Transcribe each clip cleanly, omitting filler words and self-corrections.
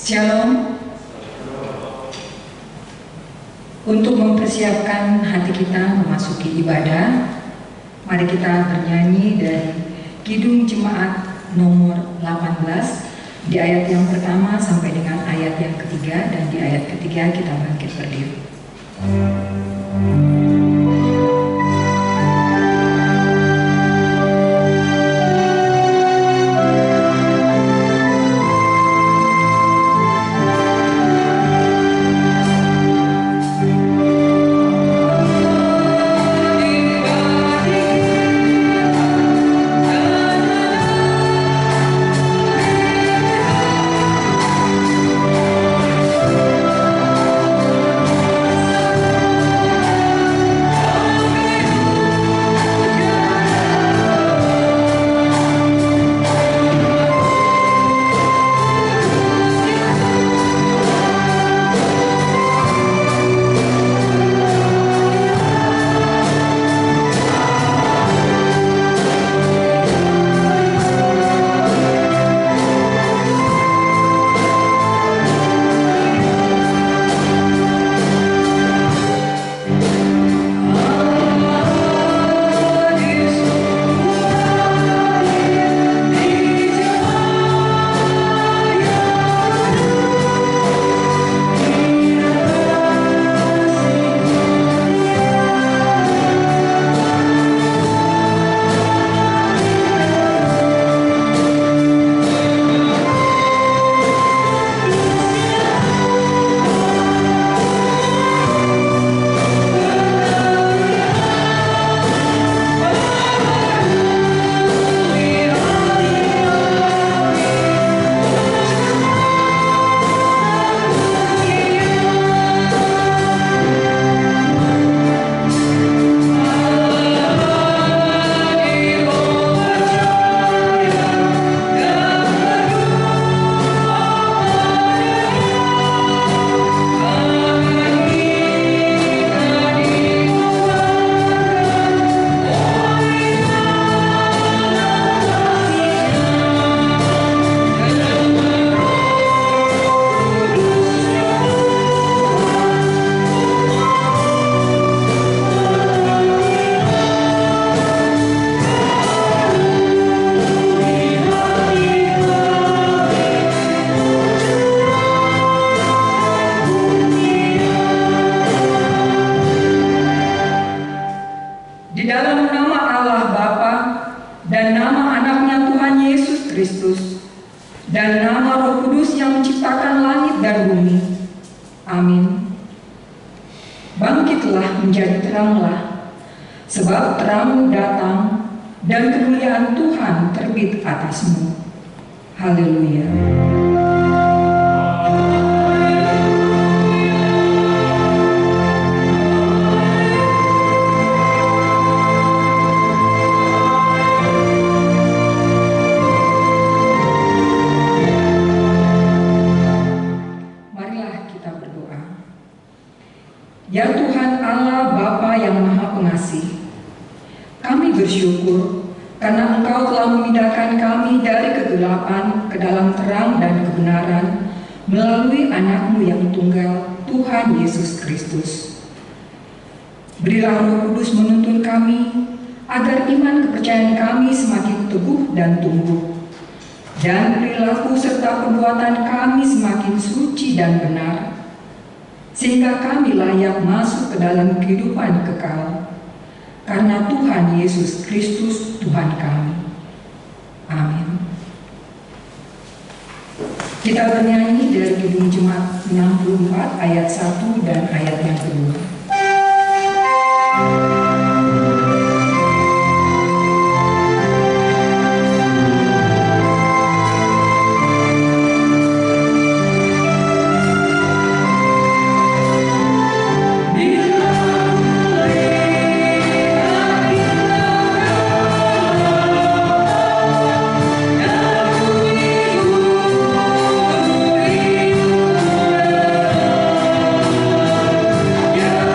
Shalom. Untuk mempersiapkan hati kita memasuki ibadah, mari kita bernyanyi dari Kidung Jemaat nomor 18 di ayat yang pertama sampai dengan ayat yang ketiga, dan di ayat ketiga kita bangkit berdiri. Sebab terangmu datang dan kemuliaan Tuhan terbit atasmu. Haleluya. Marilah kita berdoa. Ya Tuhan Allah Bapa yang Maha Pengasih, kami bersyukur karena Engkau telah memindahkan kami dari kegelapan ke dalam terang dan kebenaran melalui Anak-Mu yang tunggal, Tuhan Yesus Kristus. Berilah Roh Kudus menuntun kami agar iman kepercayaan kami semakin teguh dan tumbuh, dan perilaku serta perbuatan kami semakin suci dan benar, sehingga kami layak masuk ke dalam kehidupan kekal. Karena Tuhan Yesus Kristus Tuhan kami. Amin. Kita bernyanyi dari Kidung Jemaat 64 ayat 1 dan ayat yang kedua. Yeah.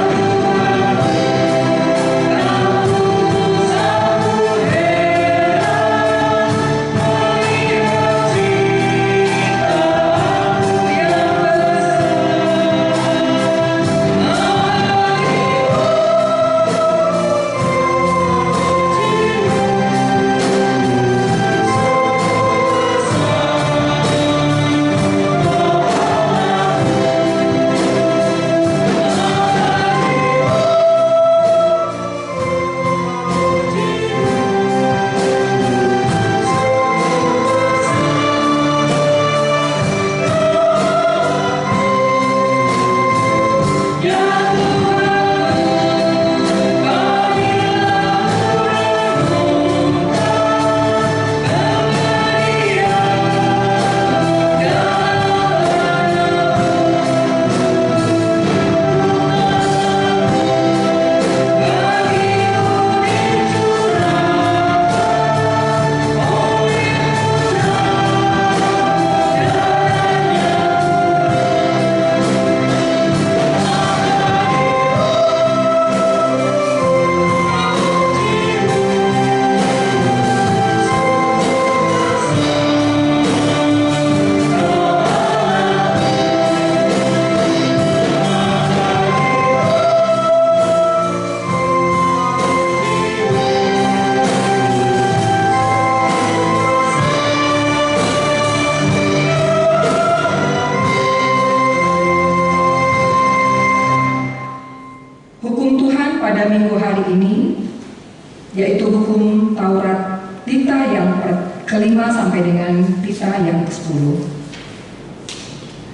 kelima sampai dengan titah yang ke-10.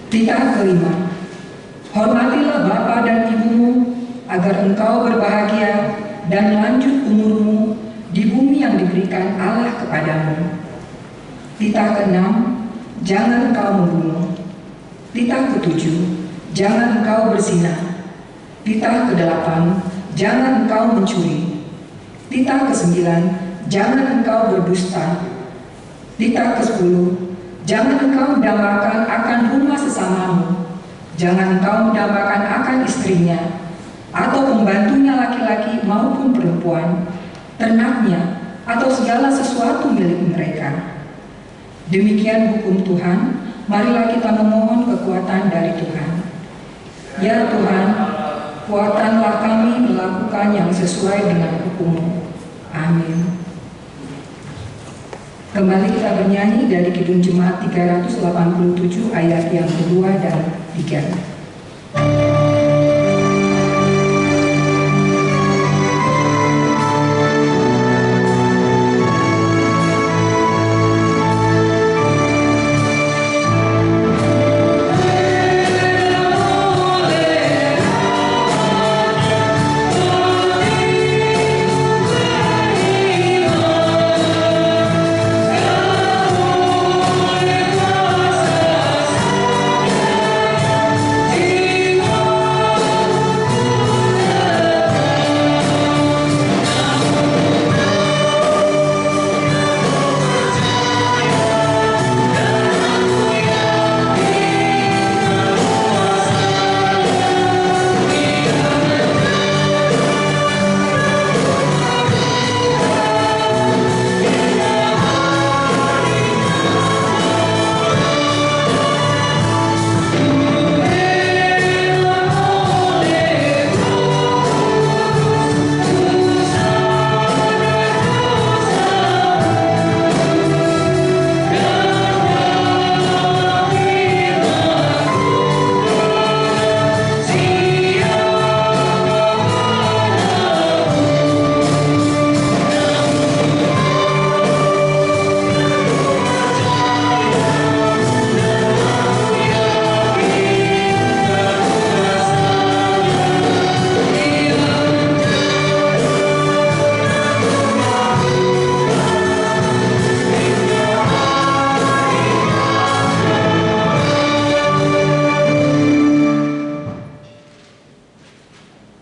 Titah kelima. Hormatilah bapa dan ibumu agar engkau berbahagia dan lanjut umurmu di bumi yang diberikan Allah kepadamu. Titah ke-6. Jangan engkau membunuh. Titah ke-7. Jangan engkau berzina. Titah ke-8. Jangan engkau mencuri. Titah ke-9. Jangan engkau berdusta. Titah ke-10. Jangan engkau mendambakan akan rumah sesamamu. Jangan engkau mendambakan akan istrinya, atau pembantunya laki-laki maupun perempuan, ternaknya, atau segala sesuatu milik mereka. Demikian hukum Tuhan, marilah kita memohon kekuatan dari Tuhan. Ya Tuhan, kuatkanlah kami melakukan yang sesuai dengan hukum-Mu. Amin. Kembali kita bernyanyi dari Kidung Jemaat 387 ayat yang kedua dan 3.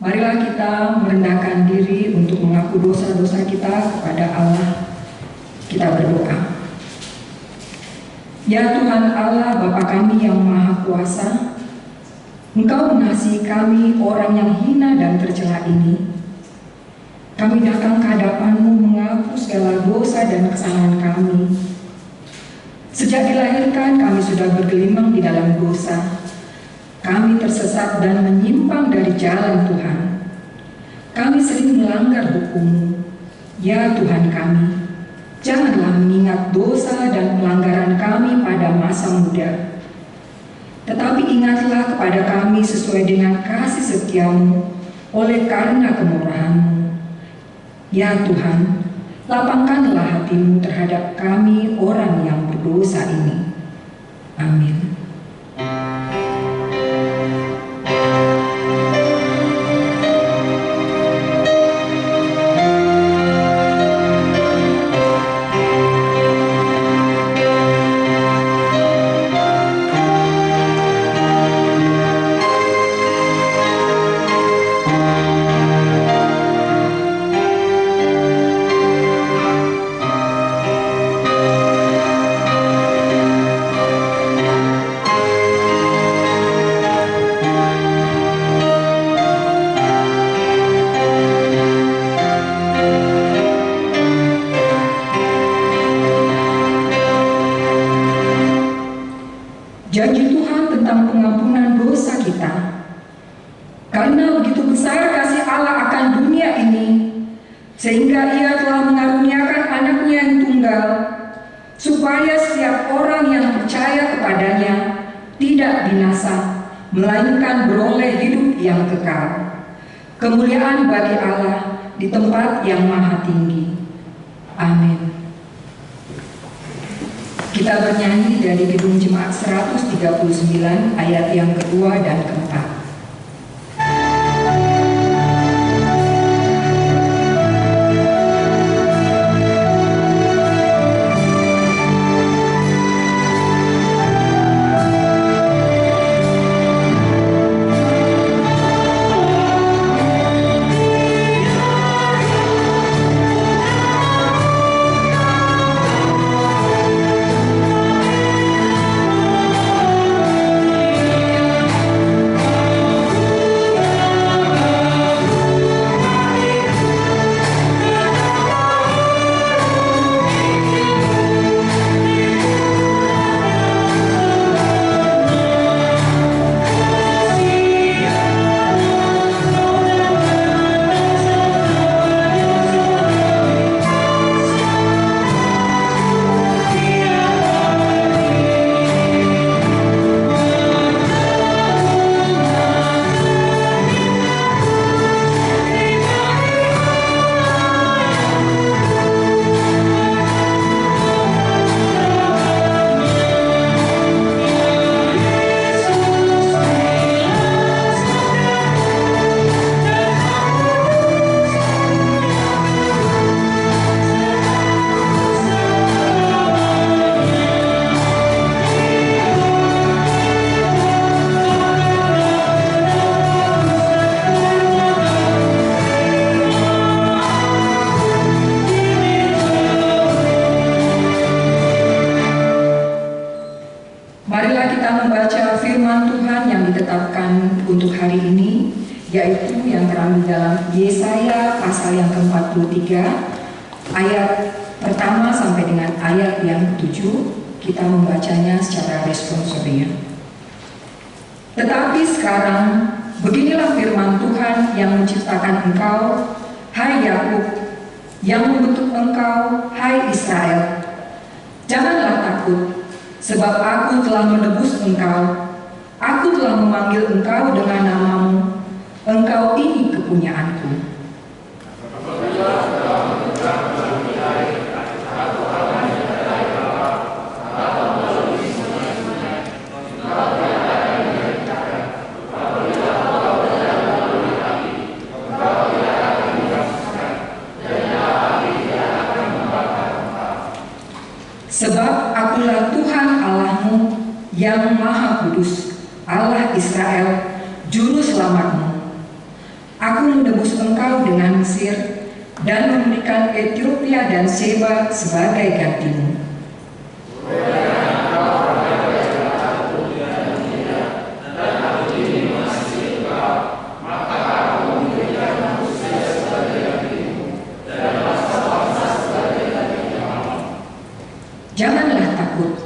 Marilah kita merendahkan diri untuk mengaku dosa-dosa kita kepada Allah. Kita berdoa. Ya Tuhan Allah, Bapa kami yang Maha Kuasa, Engkau mengasihi kami orang yang hina dan tercela ini. Kami datang ke hadapan-Mu mengaku segala dosa dan kesalahan kami. Sejak dilahirkan kami sudah bergelimang di dalam dosa. Kami tersesat dan menyimpang dari jalan Tuhan. Kami sering melanggar hukum-Mu. Ya Tuhan kami, janganlah mengingat dosa dan pelanggaran kami pada masa muda. Tetapi ingatlah kepada kami sesuai dengan kasih setia-Mu oleh karena kemurahan-Mu. Ya Tuhan, lapangkanlah hati-Mu terhadap kami orang yang berdosa ini. Amin. Janji Tuhan tentang pengampunan dosa kita. Karena begitu besar kasih Allah akan dunia ini, sehingga Ia telah mengaruniakan anaknya yang tunggal, supaya setiap orang yang percaya kepadanya tidak binasa, melainkan beroleh hidup yang kekal. Kemuliaan bagi Allah di tempat yang maha tinggi. Amin. Kita bernyanyi dari Kidung Jemaat 139 ayat yang kedua dan keempat. Marilah kita membaca firman Tuhan yang ditetapkan untuk hari ini, yaitu yang terambil dalam Yesaya pasal yang ke-43, ayat pertama sampai dengan ayat yang ke-7. Kita membacanya secara responsorial. Tetapi sekarang, beginilah firman Tuhan yang menciptakan engkau, hai Yakub, yang membentuk engkau, hai Israel. Janganlah takut, sebab aku telah menebus engkau, aku telah memanggil engkau dengan namamu, engkau ini kepunyaanku. Sebab akulah Tuhan Allahmu yang Maha Kudus, Allah Israel, Juru Selamatmu. Aku menebus engkau dengan Mesir dan memberikan Ethiopia dan Seba sebagai gantimu. Janganlah takut,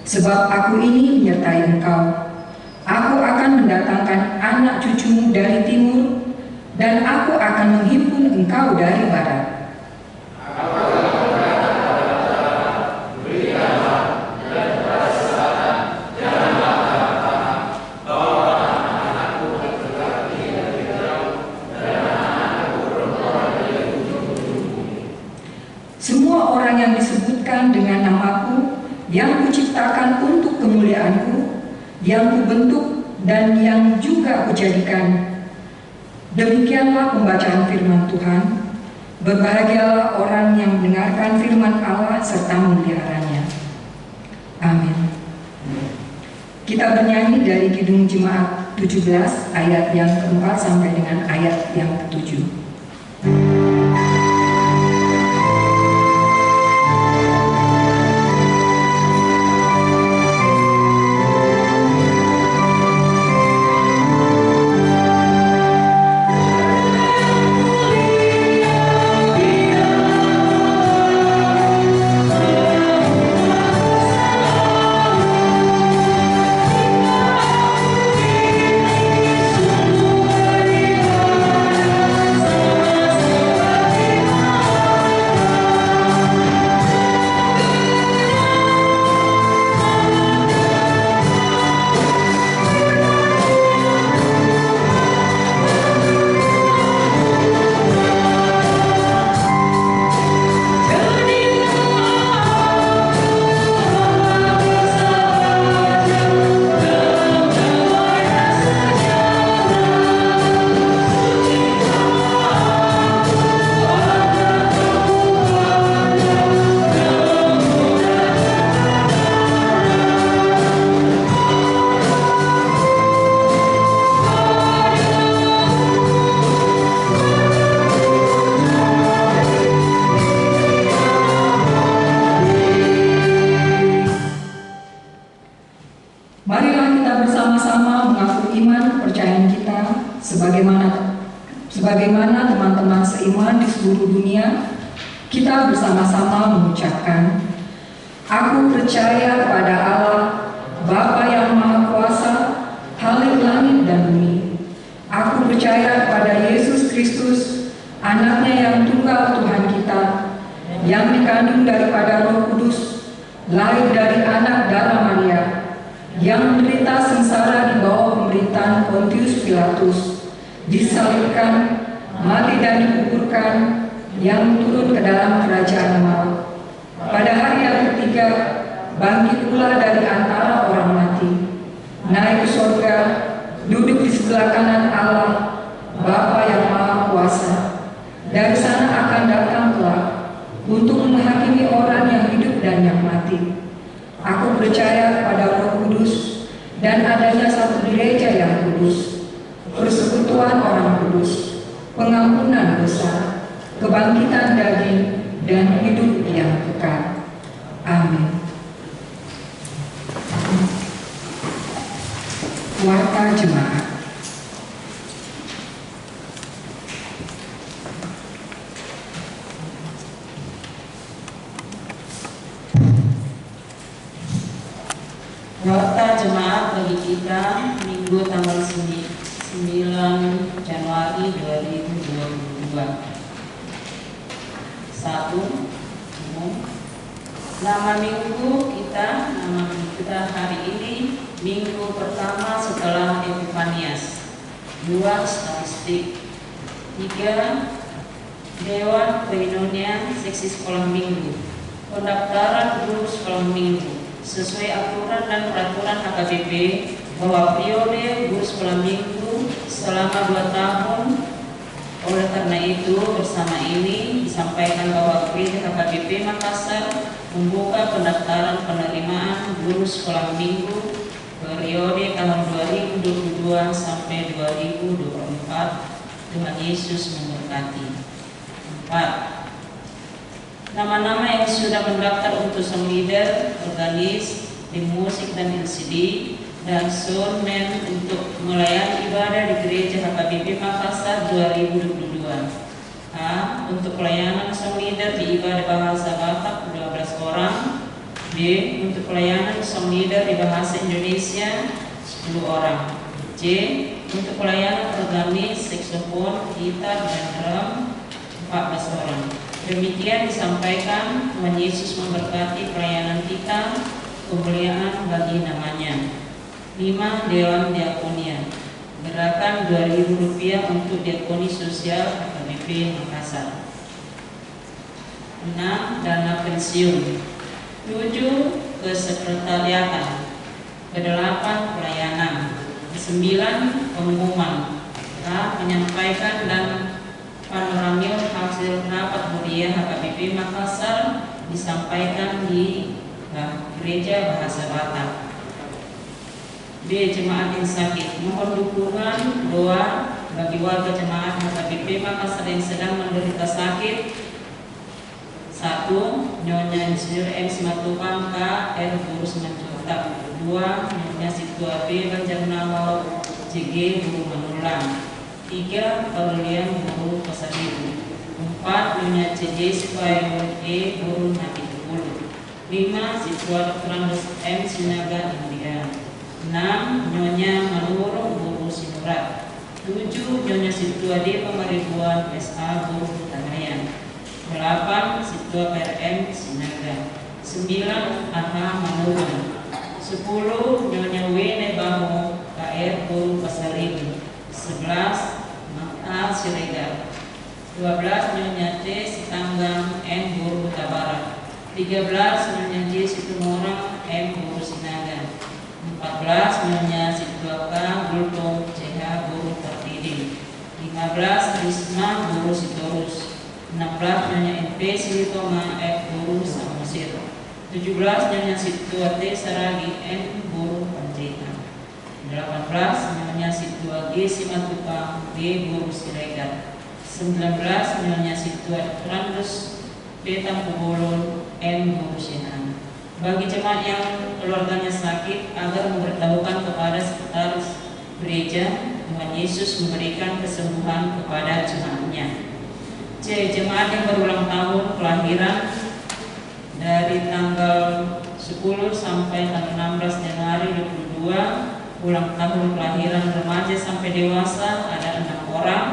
sebab aku ini menyertai engkau. Aku akan mendatangkan anak cucumu dari timur, dan aku akan menghimpun engkau dari barat. Semua orang yang disebutkan dengan namaku, yang kuciptakan untuk kemuliaanku, yang kubentuk dan yang juga kujadikan. Demikianlah pembacaan firman Tuhan. Berbahagialah orang yang mendengarkan firman Allah serta memeliharanya. Amin. Kita bernyanyi dari Kidung Jemaat 17 ayat yang keempat sampai dengan ayat yang ke-7. iman kepercayaan kita sebagaimana teman-teman seiman di seluruh dunia, kita bersama-sama mengucapkan, Aku percaya pada Allah, Bapa yang Maha Kuasa, Khalik langit dan bumi. Aku percaya pada Yesus Kristus, Anaknya yang tunggal Tuhan kita, yang dikandung daripada Roh Kudus, lahir dari anak darah Maria, yang menderita sengsara di bawah pemerintahan Pontius Pilatus, disalibkan, mati dan dikuburkan, yang turun ke dalam kerajaan maut. Pada hari yang ketiga, bangkit pula dari antara orang mati, naik ke surga, duduk di sebelah kanan Allah, Bapa yang Maha Kuasa. Dari sana akan datang kelak untuk menghakimi orang yang hidup dan yang mati. Aku percaya pada Roh Kudus dan adanya satu gereja yang kudus, persekutuan orang kudus, pengampunan dosa, kebangkitan daging, dan hidup yang kekal. Amin. Warta Jemaat. Warta jemaat bagi kita Minggu tanggal 9 Januari 2022. 1. Nama minggu kita hari ini minggu pertama setelah Epifanias. 2. Statistik. 3. Dewan Koinonia Seksi Sekolah Minggu. Pendaftaran guru sekolah minggu sesuai aturan dan peraturan HKBP bahwa periode guru sekolah minggu selama 2 tahun. Oleh karena itu, bersama ini disampaikan bahwa Gereja HKBP Makassar membuka pendaftaran penerimaan guru sekolah minggu periode tahun 2022 sampai 2024. Tuhan Yesus memberkati. 4. Nama-nama yang sudah mendaftar untuk song leader, organis, tim musik dan LCD, dan soundman untuk melayani ibadah di Gereja HKBP Makassar 2022. A. Untuk pelayanan song leader di ibadah bahasa Batak 12 orang. B. Untuk pelayanan song leader di bahasa Indonesia 10 orang. C. Untuk pelayanan organis, saksofon, gitar, dan drum 14 orang. Demikian disampaikan. Tuhan Yesus memberkati pelayanan kita, kemuliaan bagi namanya. 5. Dewan Diakonia. Gerakan Rp2.000 untuk diakoni sosial HKBP Makassar. 6. Dana pensiun. 7. Kesekretariatan. 8. Pelayanan. 9. Pengumuman. Menyampaikan dan panoramil hasil rapat mulia HKBP Makassar disampaikan di Gereja Bahasa Batak. B. Jemaat yang sakit. Mohon dukungan doa bagi warga jemaat HKBP Makassar yang sedang menderita sakit. 1. Nyonya Insinyur M. Simatupang K.R. Guru Simanjuntak. 2. Nyonya Situa B. Banjarnawau JG Guru Manulang. 3. Parulian Guru Pasaribu. 4. Nyonya CJ Sipayon E. Guru Nabi Tukulu. 5. Siswa Dr. M. Sinaga India. 6. Nyonya Manurung Guru Sinurat. 7. Nyonya Situa D. Pemaribuan SA Guru Petangayan. 8. Situa PRM Sinaga. 9. Aha Manurung. 10. Nyonya W. Nebaho KR Guru Pasaribu. 11. A. Siregar. 12. Nyonya T. Sitanggang M. Guru Huta Barat. 13. Nyonya J. Situmorang M. Guru Sinaga. 14. Nyonya Situa K. Gultong CH Guru Tertiding. 15. Risma Guru Sitorus. 16. Nyonya NP Silitonga F. Guru Samosir. 17. Nyonya Situa T. Saragi M. Guru Panjaitan. 18. Nyonya Situa G. Simatupang B. Guru Siregar. 19. Nyonya Situa Randus B. Tampubolon M. Guru Sihan. Bagi jemaat yang keluarganya sakit, agar memberitahukan kepada sekretaris gereja, Tuhan Yesus memberikan kesembuhan kepada jemaatnya. C. Jemaat yang berulang tahun kelahiran dari tanggal 10 sampai tanggal 16 Januari 2022, ulang tahun kelahiran remaja sampai dewasa ada 6 orang.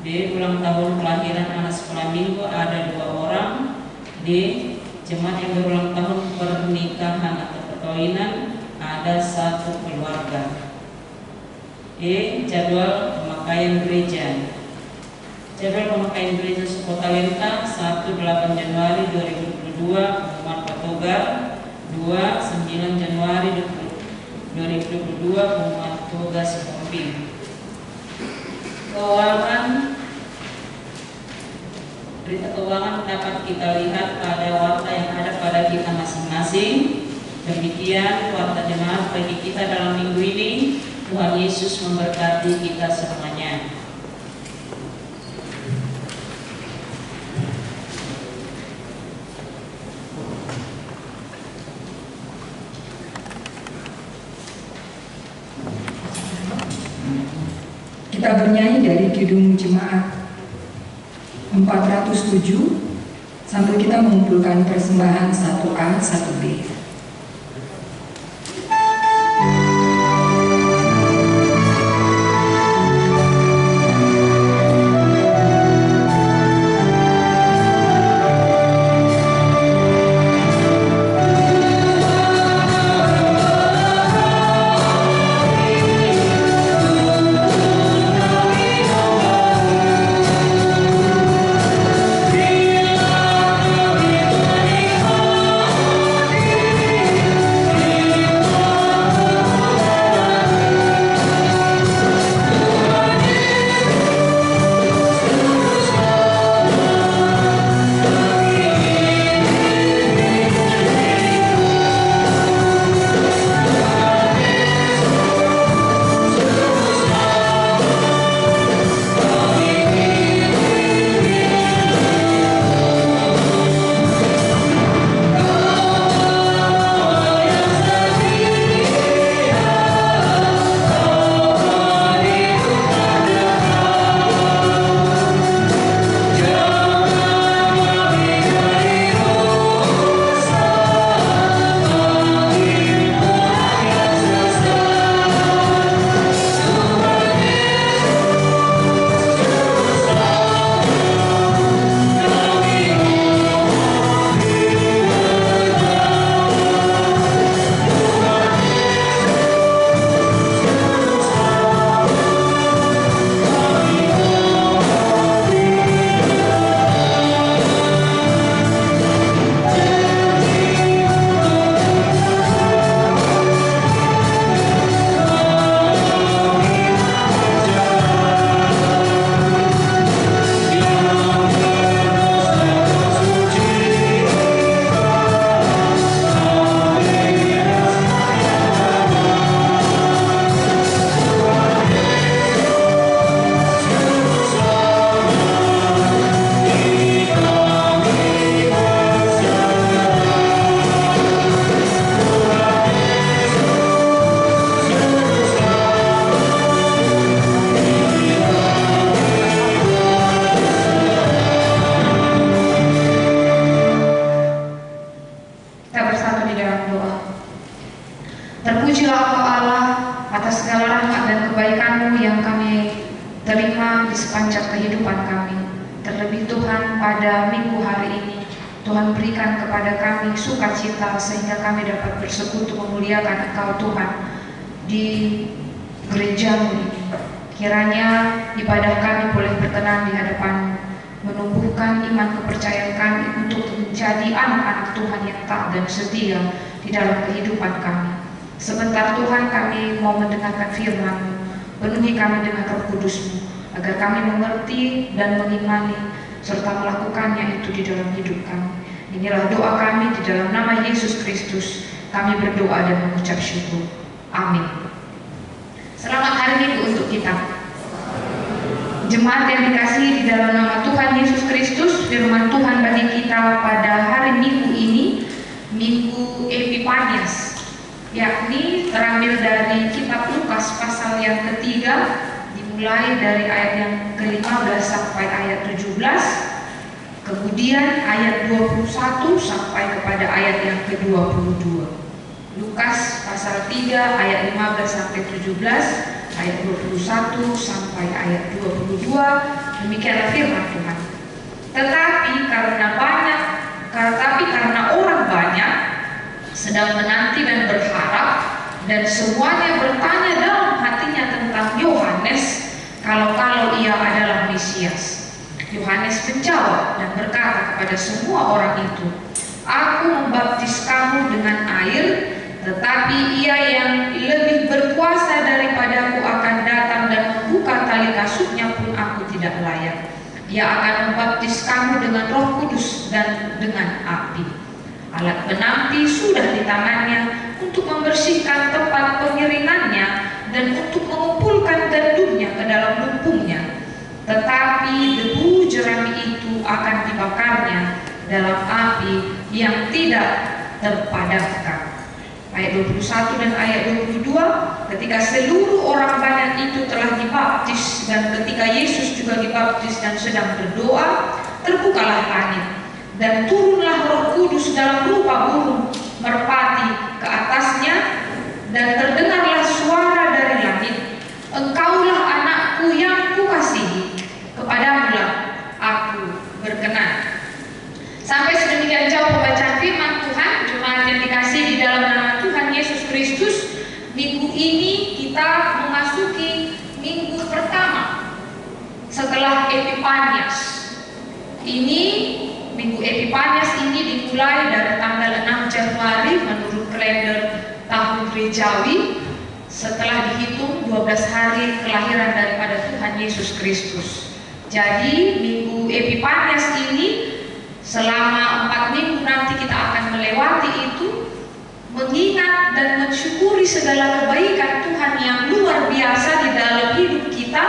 D. Ulang tahun kelahiran anak sekolah minggu ada 2 orang. D. Jemaat yang berulang tahun pernikahan atau perkawinan ada 1 keluarga. E. Jadwal pemakaian gereja. Jadwal pemakaian gereja Sekota Lenta 1-8 Januari 2022 pengumuman patogar, 2-9 Januari 2022 pengumuman tugas pemimpin. Keuangan. Berita keuangan dapat kita lihat pada warta yang ada pada kita masing-masing. Demikian warta jemaat bagi kita dalam minggu ini. Tuhan Yesus memberkati kita semuanya. Kita bernyanyi dari Kidung Jemaat 407 sambil kita mengumpulkan persembahan 1A, 1B. Terpujilah Engkau Allah atas segala rahmat dan kebaikan-Mu yang kami terima di sepanjang kehidupan kami. Terlebih Tuhan, pada minggu hari ini Tuhan berikan kepada kami sukacita sehingga kami dapat bersekutu memuliakan Engkau Tuhan di gereja-Mu ini. Kiranya ibadah kami boleh berkenan di hadapan-Mu, menumbuhkan iman kepercayaan kami untuk menjadi anak-anak Tuhan yang taat dan setia di dalam kehidupan kami. Sebentar Tuhan, kami mau mendengarkan firman-Mu. Penuhi kami dengan Roh Kudus-Mu agar kami mengerti dan mengimani serta melakukannya itu di dalam hidup kami. Inilah doa kami di dalam nama Yesus Kristus. Kami berdoa dan mengucap syukur. Amin. Selamat hari Minggu untuk kita. Jemaat yang dikasihi di dalam nama Tuhan Yesus Kristus, firman Tuhan bagi kita pada hari Minggu ini, Minggu Epifanias, yakni terambil dari kitab Lukas pasal yang ketiga, dimulai dari ayat yang ke-15 sampai ayat 17, kemudian ayat 21 sampai kepada ayat yang ke-22. Lukas pasal 3 ayat 15 sampai 17, ayat 21 sampai ayat 22, demikianlah firman Tuhan. Tetapi karena orang banyak sedang menanti dan berharap, dan semuanya bertanya dalam hatinya tentang Yohanes, kalau ia adalah Mesias. Yohanes menjawab dan berkata kepada semua orang itu, "Aku membaptis kamu dengan air, tetapi Ia yang lebih berkuasa daripadaku akan datang, dan membuka tali kasutnya pun aku tidak layak. Ia akan membaptis kamu dengan Roh Kudus dan dengan api. Alat penampi sudah di tangannya untuk membersihkan tempat pengiringannya dan untuk mengumpulkan gandumnya ke dalam lumpungnya. Tetapi debu jerami itu akan dibakarnya dalam api yang tidak terpadamkan." Ayat 21 dan ayat 22, ketika seluruh orang banyak itu telah dibaptis dan ketika Yesus juga dibaptis dan sedang berdoa, terbukalah langit dan turunlah Roh Kudus dalam rupa burung merpati ke atasnya, dan terdengarlah suara dari langit, "Engkaulah anakku yang kukasihi, kepadamulah aku berkenan." Sampai sedemikian jauh pembacaan firman Tuhan. Jemaat yang dikasihi di dalam nama Tuhan Yesus Kristus, minggu ini kita memasuki minggu pertama setelah Epifanias. Ini minggu Epifanias ini dimulai dari tanggal 6 Januari menurut kalender tahun gerejawi, setelah dihitung 12 hari kelahiran daripada Tuhan Yesus Kristus. Jadi minggu Epifanias ini selama 4 minggu nanti kita akan melewati itu, mengingat dan mensyukuri segala kebaikan Tuhan yang luar biasa di dalam hidup kita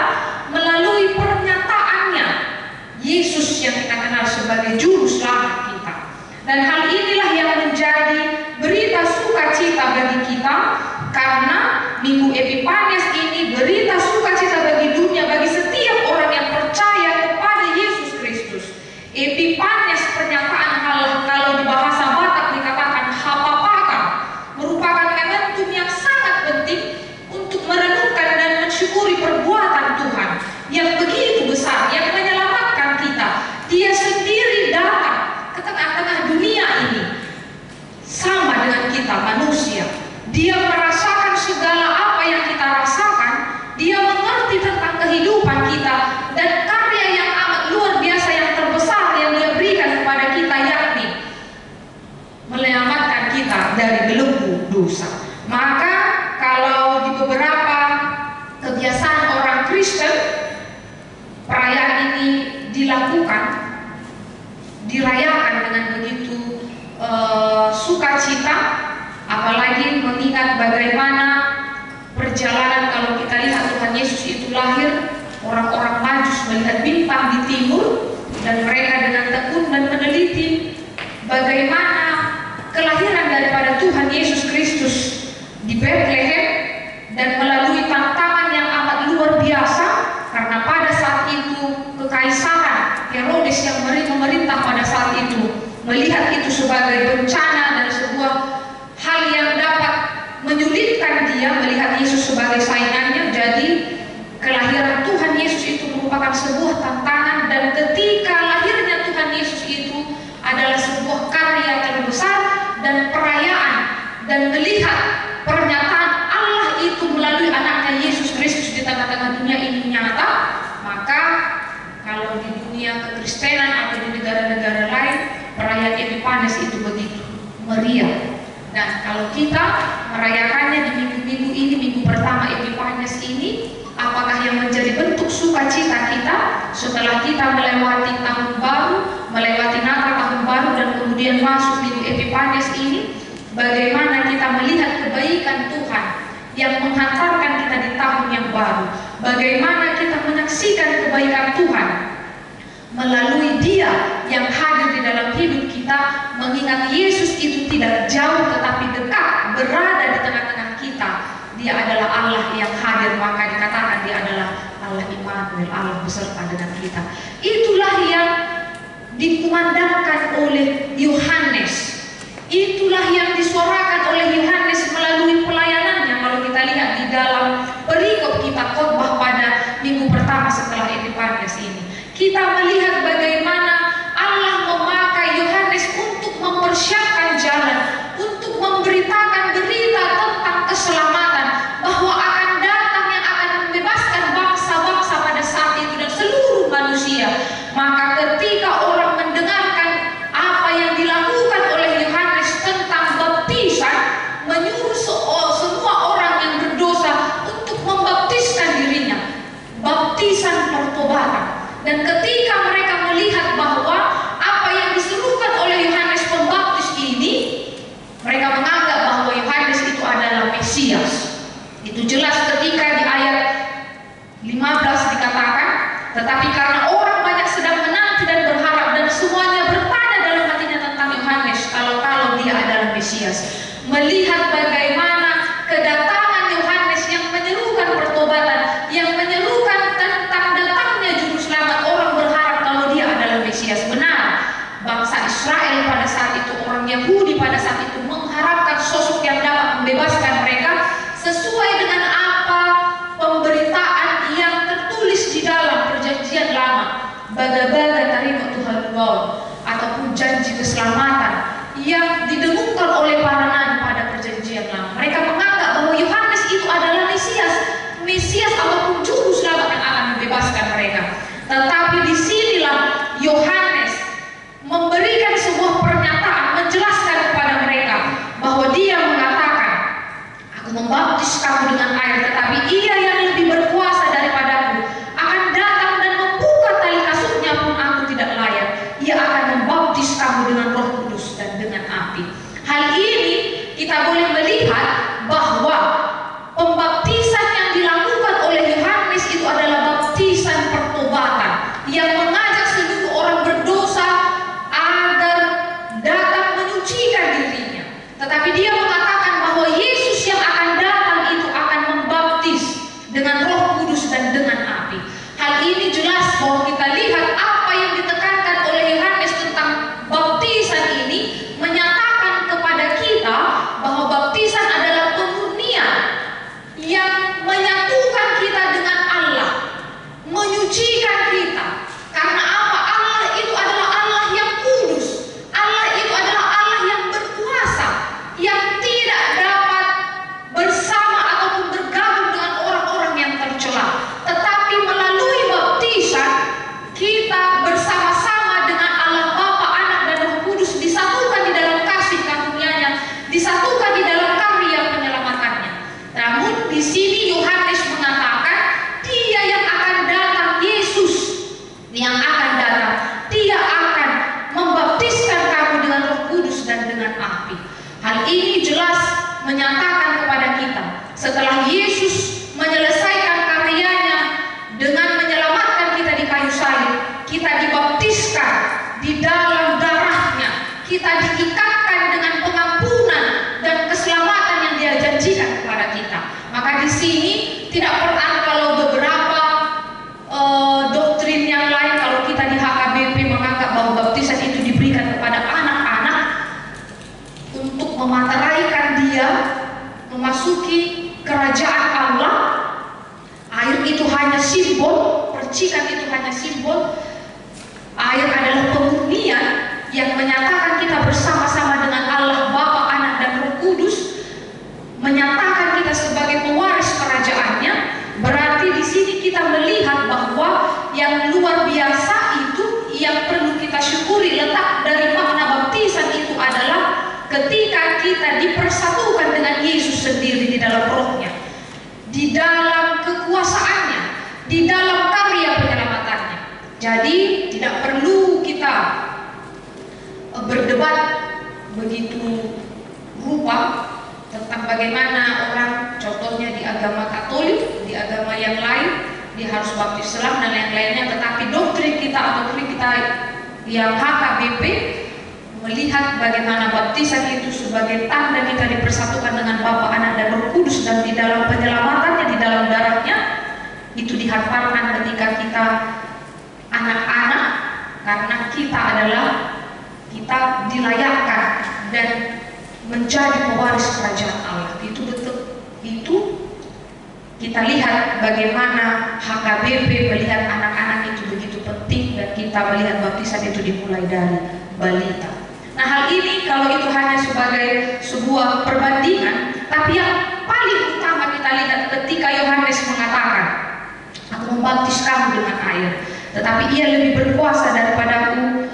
melalui pernyataannya, Yesus yang kita kenal sebagai juru selamat kita. Dan hal inilah yang menjadi berita sukacita bagi kita, karena minggu Epifanias ini berita sukacita bagi dunia, bagi setiap orang yang percaya kepada Yesus Kristus. Epifanias, pernyataan hal, kalau di bahasa Batak dikatakan hapapaka, merupakan momentum yang sangat penting untuk merenungkan dan mensyukuri perbuatan Tuhan yang begitu besar, yang menyelamatkan kita. Dia sendiri datang ke tengah-tengah dunia ini sama dengan kita manusia. Dia merasakan segala apa yang kita rasakan. Dia mengerti tentang kehidupan kita, dan karya yang amat luar biasa yang terbesar yang Dia berikan kepada kita, yakni menyelamatkan kita dari belenggu dosa. Maka kalau di beberapa kebiasaan orang Kristen, perayaan ini dilakukan, dirayakan dengan begitu sukacita, apalagi mengingat bagaimana perjalanan. Kalau kita lihat Tuhan Yesus itu lahir, orang-orang Majus melihat bintang di timur, dan mereka dengan tekun dan meneliti bagaimana kelahiran daripada Tuhan Yesus Kristus di Bethlehem, dan melalui tantangan yang amat luar biasa, karena pada saat itu kekaisaran Herodes yang memerintah pada saat itu melihat itu sebagai bencana dan sebuah hal yang dapat menyulitkan dia melihat Yesus sebagai saingannya. Jadi kelahiran Tuhan Yesus itu merupakan sebuah tantangan, dan ketika lahirnya Tuhan Yesus itu adalah sebuah karya terbesar dan perayaan, dan melihat pernyataan Allah itu melalui anaknya Yesus Kristus di tengah-tengah dunia ini nyata. Maka kalau di dunia kekristenan atau di negara-negara lain, perayaan Epifanias itu begitu meriah. Dan kalau kita merayakannya di minggu-minggu ini, minggu pertama Epifanias ini, apakah yang menjadi bentuk sukacita kita setelah kita melewati tahun baru, melewati Natal, tahun baru, dan kemudian masuk minggu Epifanias ini, bagaimana kita melihat kebaikan Tuhan yang menghantarkan kita di tahun yang baru, bagaimana kita menyaksikan kebaikan Tuhan melalui Dia yang hadir di dalam hidup kita, mengingat Yesus itu tidak jauh tetapi dekat, berada di tengah Immanuel, Allah beserta dengan kita. Itulah yang dikumandangkan oleh Yohanes. Itulah yang disuarakan oleh Yohanes melalui pelayanannya. Kalau kita lihat di dalam perikop kita khotbah pada minggu pertama setelah Epifanias ini, kita melihat bagaimana Allah memakai Yohanes untuk mempersiapkan jalan, untuk memberitakan berita tentang keselamatan, bahwa akan datang yang akan membebaskan bangsa-bangsa pada saat itu dan seluruh manusia. Maka ketika orang mendengarkan apa yang dilakukan oleh Yohanes tentang baptisan, menyuruh semua orang yang berdosa untuk membaptiskan dirinya, baptisan pertobatan. Dan ketika mereka melihat bahwa apa yang diserukan oleh Yohanes Pembaptis ini, mereka menganggap bahwa Yohanes itu adalah Mesias. Itu jelas ketika di ayat 15 dikatakan, tetapi karena orang banyak sedang menanti dan berharap, dan semuanya bertanya dalam hatinya tentang Yohanes, kalau dia adalah Mesias. Melihat bagaimana kedatangan Yohanes yang menyerukan pertobatan, yang menyerukan tentang datangnya juru selamat, orang berharap kalau dia adalah Mesias. Benar, bangsa Israel pada saat itu, orang Yahudi pada saat itu mengharapkan sosok yang dapat membebaskan mereka sesuai dengan apa pemberitaan yang tertulis di dalam perjanjian lama, baga-baga tarikh Tuhan God, ataupun janji keselamatan yang didengungkan oleh para nabi pada perjanjian lama. Mereka menganggap bahwa Yohanes itu adalah Mesias ataupun juru selamat yang akan membebaskan mereka. Tetapi disinilah Yohanes memberikan sebuah pernyataan, menjelaskan kepada mereka bahwa dia mengatakan, aku membaptis kamu dengan air, tetapi ia yang lebih berkuasa daripadaku akan datang dan membuka tali kasurnya pun aku tidak layak. Ia akan membaptis kamu dengan Roh Kudus dan dengan api. Hal ini kita boleh melihat bahwa pembaptisan yang dilakukan oleh Yohanes itu adalah baptisan pertobatan yang mengajak seluruh orang berdosa agar datang menyucikan dirinya. Tetapi dia mengatakan bahwa Yesus yang akan datang itu akan membaptis dengan Roh Kudus dan dengan api. Hal ini jelas bahwa kita lihat apa yang ditekankan oleh Yohanes tentang baptisan ini menyatakan kepada kita bahwa baptisan adalah pemurnian yang menyatukan kita dengan Allah, menyucikan kita. Karena apa? Allah itu adalah Allah yang kudus. Allah itu adalah Allah yang berkuasa, yang tidak dapat bersama ataupun bergabung dengan orang-orang yang tercela. Tetapi melalui baptisan kita bersama-sama dengan Allah Bapa, Anak dan Roh Kudus disatukan di dalam kasih karunia-Nya, disatukan di dalam karya penyelamatannya. Namun di sini Yohanes mengatakan dia yang akan datang, Yesus yang akan datang, dia akan membaptiskan kamu dengan Roh Kudus dan dengan api. Hal ini jelas menyatakan kepada kita, setelah Yesus menyelesaikan karyanya dengan menyelamatkan kita di kayu salib, kita dibaptiskan di dalam darahnya, kita diikatkan dengan pengampunan dan keselamatan yang dia janjikan kepada kita. Maka di sini tidak pernah, kalau beberapa doktrin yang lain, kalau kita di HKBP menganggap bahwa baptisan itu diberikan kepada anak-anak untuk memateraikan dia memasuki kerajaan Allah. Air itu hanya simbol, percikan itu hanya simbol. Air adalah pemurnian yang menyatakan kita bersama-sama dengan Allah Bapa, Anak dan Roh Kudus, menyatakan kita sebagai pewaris kerajaannya. Berarti di sini kita melihat bahwa yang luar biasa itu yang perlu kita syukuri, letak dari makna baptisan itu adalah ketika kita dipersatukan dengan Yesus sendiri di dalam rohnya, di dalam kekuasaannya, di dalam karya penyelamatannya. Jadi tidak perlu kita berdebat begitu rupa tentang bagaimana orang, contohnya di agama Katolik, di agama yang lain, dia harus baptis selam dan lain-lainnya. Tetapi doktrin kita atau doktrin kita yang HKBP melihat bagaimana baptisan itu sebagai tanda kita dipersatukan dengan Bapa, Anak dan Roh Kudus, dan di dalam penyelamatannya, di dalam darahnya, itu dihafalkan ketika kita anak-anak, karena kita dilayakkan dan menjadi pewaris kerajaan Allah. Itu betul. Itu kita lihat bagaimana HKBP melihat anak-anak itu begitu penting, dan kita melihat baptisan itu dimulai dari balita. Nah, hal ini kalau itu hanya sebagai sebuah perbandingan, tapi yang paling utama kita lihat ketika Yohanes mengatakan, "Aku membaptis kamu dengan air, tetapi ia lebih berkuasa daripadaku,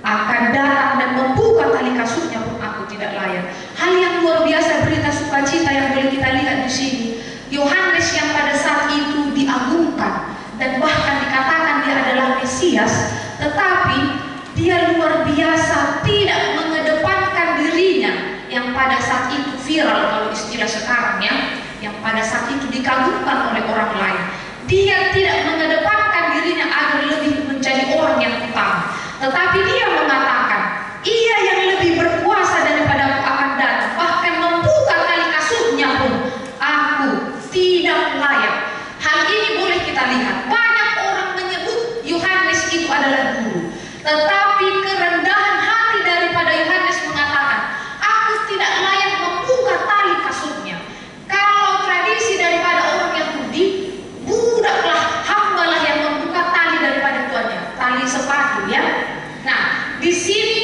akan datang dan membuka tali kasutnya pun aku tidak layak." Hal yang luar biasa, berita sukacita yang boleh kita lihat di sini. Yohanes yang pada saat itu diagungkan dan bahkan dikatakan dia adalah Mesias, tetapi dia luar biasa tidak mengedepankan dirinya yang pada saat itu viral kalau istilah sekarang ya, yang pada saat itu dikagumkan oleh orang lain. Dia tidak mengedepankan dirinya agar lebih menjadi orang yang utama, tetapi dia mengatakan, "Ia yang lebih berkuasa daripada aku akan datang, bahkan membuka tali kasutnya pun aku tidak layak." Hal ini boleh kita lihat. Banyak orang menyebut Yohanes itu adalah guru, tetapi kerendahan hati daripada Yohanes mengatakan, "Aku tidak layak membuka tali kasutnya." Kalau tradisi daripada orang Yahudi, budaklah, hambalah yang membuka tali daripada tuannya, tali sepatu ya. Nah, di sini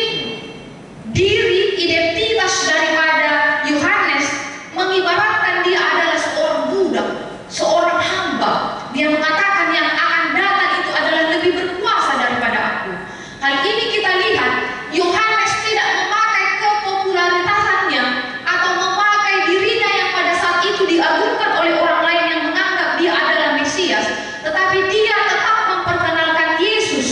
diri identitas daripada Yohanes mengibaratkan dia adalah seorang budak, seorang hamba. Dia mengatakan yang akan datang itu adalah lebih berkuasa daripada aku. Hal ini kita lihat, Yohanes tidak memakai kepopularitasannya atau memakai dirinya yang pada saat itu diagungkan oleh orang lain yang menganggap dia adalah Mesias, tetapi dia tetap memperkenalkan Yesus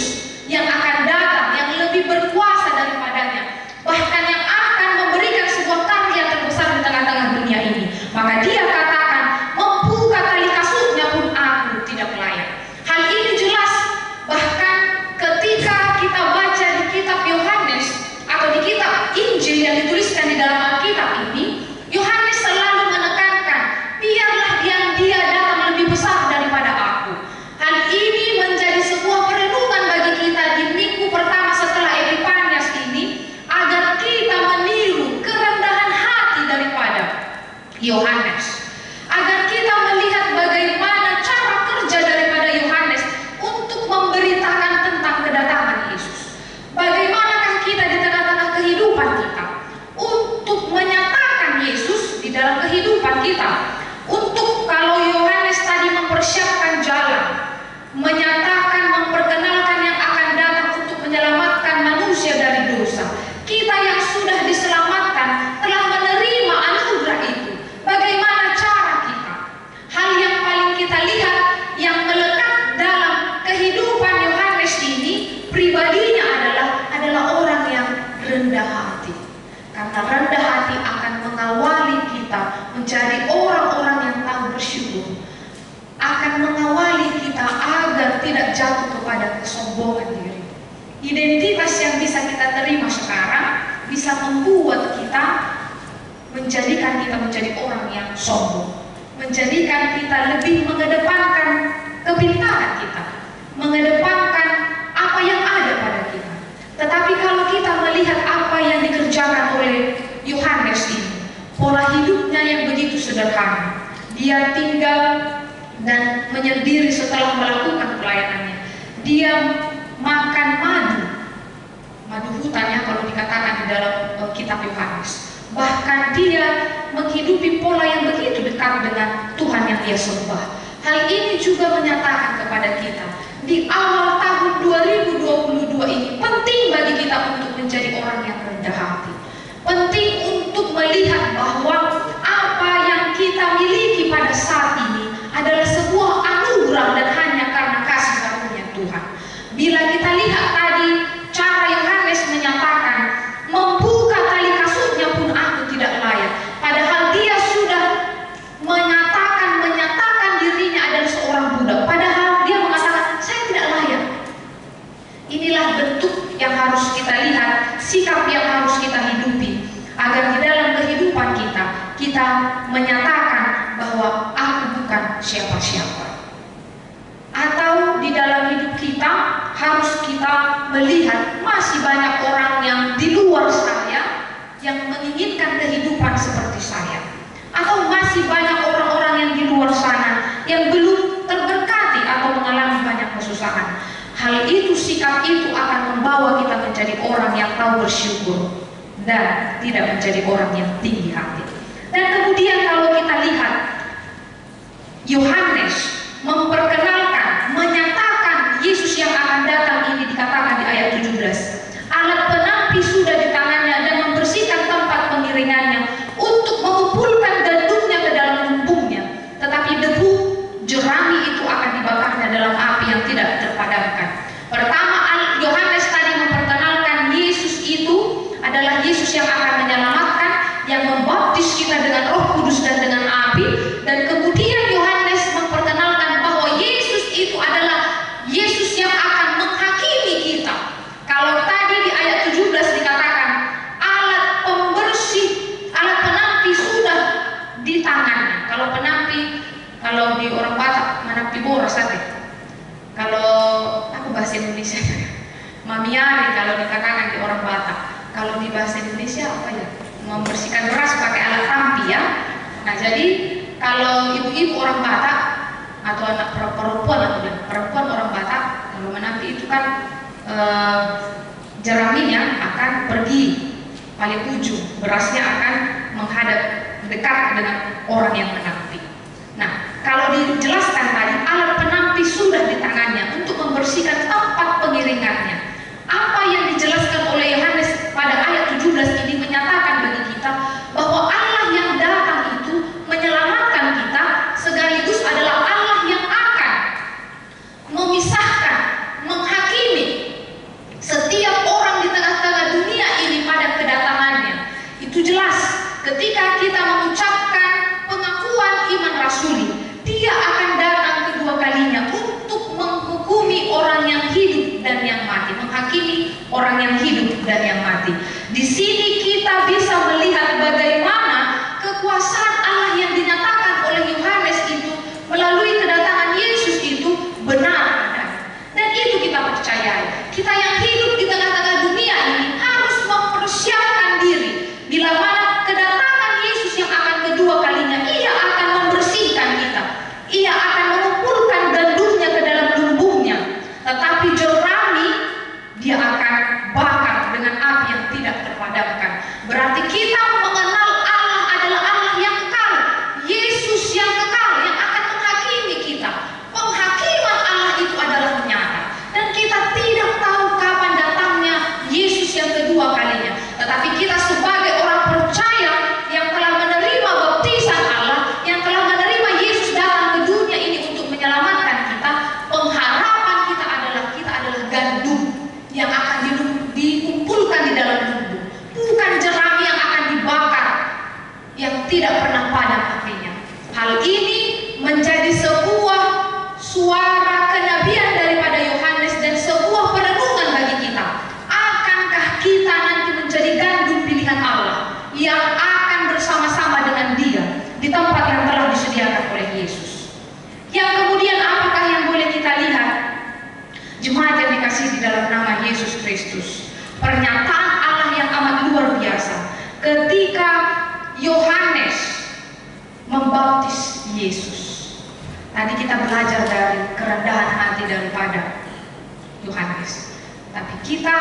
yang akan datang, yang lebih berkuasa daripadanya, bahkan yang akan memberikan sebuah karya terbesar di tengah-tengah dunia ini. Maka dia katakan, "Membuka tali kasutnya pun aku tidak layak." Hal ini jelas, bahkan ketika kita baca di kitab Yohanes atau di kitab Injil yang dituliskan di dalam Alkitab ini, Yohanes selalu menekankan, "Biarlah dia datang lebih besar daripada aku." Hal ini menjadi sebuah perenungan bagi kita di minggu pertama setelah Epifanias ini, agar kita meniru kerendahan hati daripada Yohanes, agar kita melihat bagaimana cara kerja daripada Yohanes untuk memberitakan tentang kedatangan Yesus. Bagaimanakah kita di tengah-tengah kehidupan kita untuk menyatakan Yesus di dalam kehidupan kita, untuk kalau Yohanes tadi mempersiapkan jalan, menyatakan, memperkenalkan yang akan datang untuk menyelamatkan manusia dari dosa. Kita yang sudah diselamatkan telah menerima anugerah itu. Bagaimana cara kita? Hal yang paling kita lihat yang melekat dalam kehidupan Yohanes ini, pribadinya adalah orang yang rendah hati. Karena rendah hati akan mengawali kita menjadi orang-orang yang tahu bersyukur, akan mengawali kita agar tidak jatuh kepada kesombongan diri. Identitas yang bisa kita terima sekarang bisa membuat kita, menjadikan kita menjadi orang yang sombong, menjadikan kita lebih mengedepankan kepintaran kita, mengedepankan apa yang ada pada kita. Tetapi kalau kita melihat apa yang dikerjakan oleh Yohanes ini, pola hidupnya yang begitu sederhana, dia tinggal dan menyendiri setelah melakukan pelayanannya. Dia makan madu hutannya kalau dikatakan di dalam kitab Yohanes. Bahkan dia menghidupi pola yang begitu dekat dengan Tuhan yang dia sembah. Hal ini juga menyatakan kepada kita, di awal tahun 2022 ini penting bagi kita untuk menjadi orang yang rendah hati. Penting untuk melihat bahwa apa yang kita miliki pada saat ini adalah sebuah anugerah dan hanya karena kasih karunia Tuhan. Bila kita lihat tadi cara Yohanes menyatakan, "Membuka tali kasutnya pun aku tidak layak." Padahal dia sudah menyatakan dirinya adalah seorang budak. Padahal dia mengatakan, "Saya tidak layak." Inilah bentuk yang harus kita lihat, sikap yang harus kita hidupi, agar di dalam kehidupan kita menyatakan bahwa aku bukan siapa-siapa. harus kita melihat masih banyak orang yang di luar saya yang menginginkan kehidupan seperti saya, atau masih banyak orang-orang yang di luar sana yang belum terberkati atau mengalami banyak kesusahan. Hal itu, sikap itu akan membawa kita menjadi orang yang tahu bersyukur dan tidak menjadi orang yang tinggi hati. Dan kemudian kalau kita lihat, Yohanes memperkenalkan, menyatakan Yesus yang akan datang ini dikatakan di ayat 17. Alat penampi sudah di tangannya dan membersihkan tempat pengiringannya untuk mengumpulkan gandumnya ke dalam lumbungnya. Tetapi debu jerami itu akan dibakarnya dalam api yang tidak terpadamkan. Pertama, Yohanes tadi memperkenalkan Yesus itu adalah Yesus yang akan menyelamatkan, yang membaptis kita dengan Roh Kudus dan dengan api. Dan kemudian Yohanes memperkenalkan bahwa Yesus itu adalah Yesus yang akan menghakimi kita. Kalau tadi di ayat 17 dikatakan alat pembersih, alat penampi sudah di tangannya. Kalau penampi, kalau di orang Batak menampi boras saja. Kalau aku bahasa Indonesia mamiari kalau dikatakan di orang Batak. Kalau di bahasa Indonesia apa ya? Membersihkan beras pakai alat tampi ya. Nah, jadi kalau ibu-ibu orang Batak atau anak perempuan orang Batak, kalau menampi itu kan jeraminya akan pergi paling ujung, berasnya akan menghadap dekat dengan orang yang menampi. Nah, kalau dijelaskan tadi alat penampi sudah di tangannya untuk membersihkan tempat pengiringannya. Apa yang dijelaskan oleh Yohanes pada ayat 17 ini menyatakan bagi kita bahwa Allah yang datang itu menyelamatkan kita sekaligus adalah Allah yang akan memisahkan, menghakimi setiap orang di tengah-tengah dunia ini pada kedatangannya. Itu jelas ketika kita mengucapkan pengakuan iman rasuli, Dia akan datang kedua kalinya untuk menghukumi orang yang hidup dan yang mati, menghakimi orang yang hidup dan yang mati. Di sini kita bisa melihat bagaimana kekuasaan Allah yang dinyatakan oleh Yohanes itu melalui kedatangan Yesus itu benar adanya. Dan itu kita percayai. Kita yang hidup di tengah-tengah dunia ini harus mempersiapkan diri. Bila mana kedatangan Yesus yang akan kedua kalinya, Ia akan membersihkan kita. Ia akan mengumpulkan gandumnya ke dalam lumbungnya. Tetapi jerami Dia akan bakar dengan api yang tidak terpadamkan. Berarti kita mengenal Allah adalah Allah yang kekal, Yesus yang kekal yang akan menghakimi kita. Penghakiman Allah itu adalah nyata, dan kita tidak tahu kapan datangnya Yesus yang kedua kalinya. Tetapi kita sebagai orang percaya yang telah menerima baptisan Allah, yang telah menerima Yesus datang ke dunia ini untuk menyelamatkan kita, pengharapan kita adalah gandum yang akan dikumpulkan di dalam lumbung, bukan jerami yang akan dibakar yang tidak pernah padam apinya. Hal ini menjadi sebuah suara kenabian daripada Yohanes dan sebuah perenungan bagi kita. Akankah kita nanti menjadi gandum pilihan Allah yang akan bersama-sama dengan Dia di tempat yang telah disediakan oleh Yesus? Yang kemudian apakah yang boleh kita lihat? Jemaat yang dikasihi di dalam nama Yesus Kristus, pernyataan Allah yang amat luar biasa ketika Yohanes membaptis Yesus. Tadi kita belajar dari kerendahan hati daripada Yohanes, tapi kita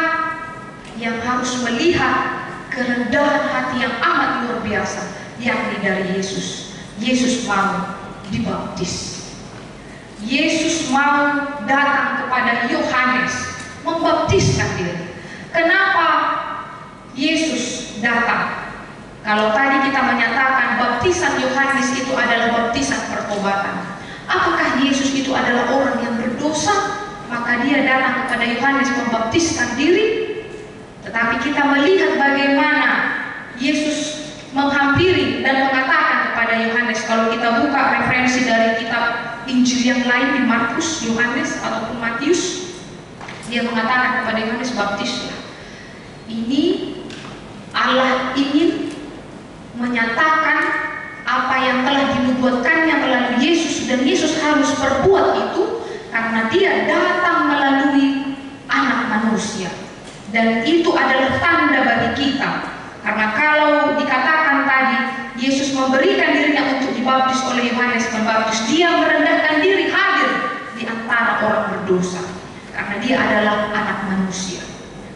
yang harus melihat kerendahan hati yang amat luar biasa, yakni dari Yesus. Yesus mau dibaptis. Yesus mau datang kepada Yohanes, membaptiskan diri. Kenapa Yesus datang? Kalau tadi kita menyatakan baptisan Yohanes itu adalah baptisan pertobatan, apakah Yesus itu adalah orang yang berdosa maka Dia datang kepada Yohanes membaptiskan diri? Tetapi kita melihat bagaimana Yesus menghampiri dan mengatakan kepada Yohanes. Kalau kita buka referensi dari kitab Injil yang lain di Markus, Yohanes ataupun Matius, Dia mengatakan kepada Yohanes, baptislah. Ini Allah ingin menyatakan apa yang telah dinubuatkannya melalui Yesus, dan Yesus harus berbuat itu karena Dia datang melalui manusia. Dan itu adalah tanda bagi kita. Karena kalau dikatakan tadi Yesus memberikan dirinya untuk dibaptis oleh Yohanes Pembaptis, dia merendahkan diri, hadir di antara orang berdosa. Karena dia adalah anak manusia,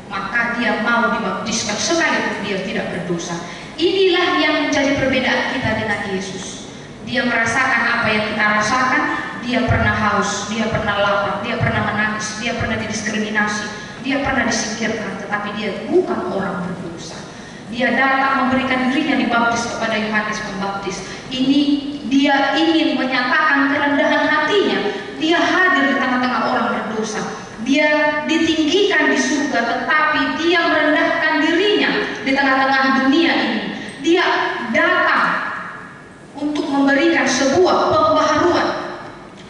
maka dia mau dibaptiskan sekalipun dia tidak berdosa. Inilah yang menjadi perbedaan kita dengan Yesus. Dia merasakan apa yang kita rasakan. Dia pernah haus, dia pernah lapar, dia pernah menangis, dia pernah didiskriminasi, dia pernah disingkirkan, tetapi dia bukan orang berdosa. Dia datang memberikan dirinya dibaptis kepada Yohanes Pembaptis. Ini dia ingin menyatakan kerendahan hatinya. Dia hadir di tengah-tengah orang berdosa. Dia ditinggikan di surga, tetapi dia merendahkan dirinya di tengah-tengah dunia ini. Dia datang untuk memberikan sebuah pembaharuan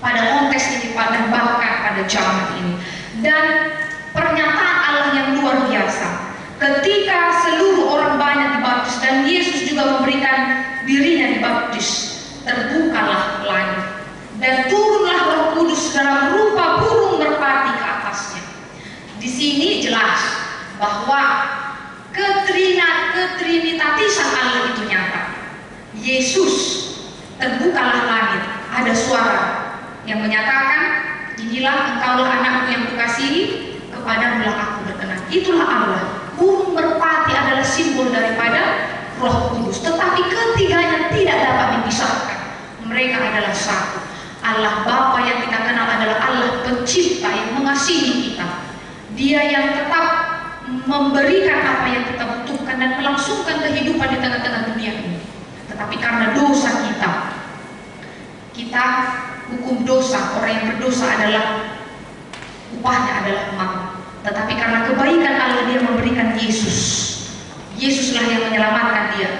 pada konteks ini, pada bahkan pada zaman ini. Dan pernyataan Allah yang luar biasa. Ketika seluruh orang banyak dibaptis dan Yesus juga memberikan dirinya dibaptis, terbukalah langit dan turunlah Roh Kudus dalam rupa burung merpati ke atasnya. Di sini jelas bahwa ketrinitatisan Allah itu nyata. Yesus, terbukalah langit, ada suara yang menyatakan, inilah engkaulah anakku yang kukasihi, kepadamulah aku berkenan. Itulah Allah. Burung merpati adalah simbol daripada Roh Kudus, tetapi ketiganya tidak dapat dipisahkan. Mereka adalah satu. Allah Bapa yang kita kenal adalah Allah pencipta yang mengasihi kita. Dia yang tetap memberikan apa yang kita butuhkan dan melangsungkan kehidupan di tengah-tengah dunia ini. Tetapi karena dosa kita hukum dosa, orang yang berdosa adalah upahnya adalah maut. Tetapi karena kebaikan Allah, dia memberikan Yesus. Yesuslah yang menyelamatkan dia.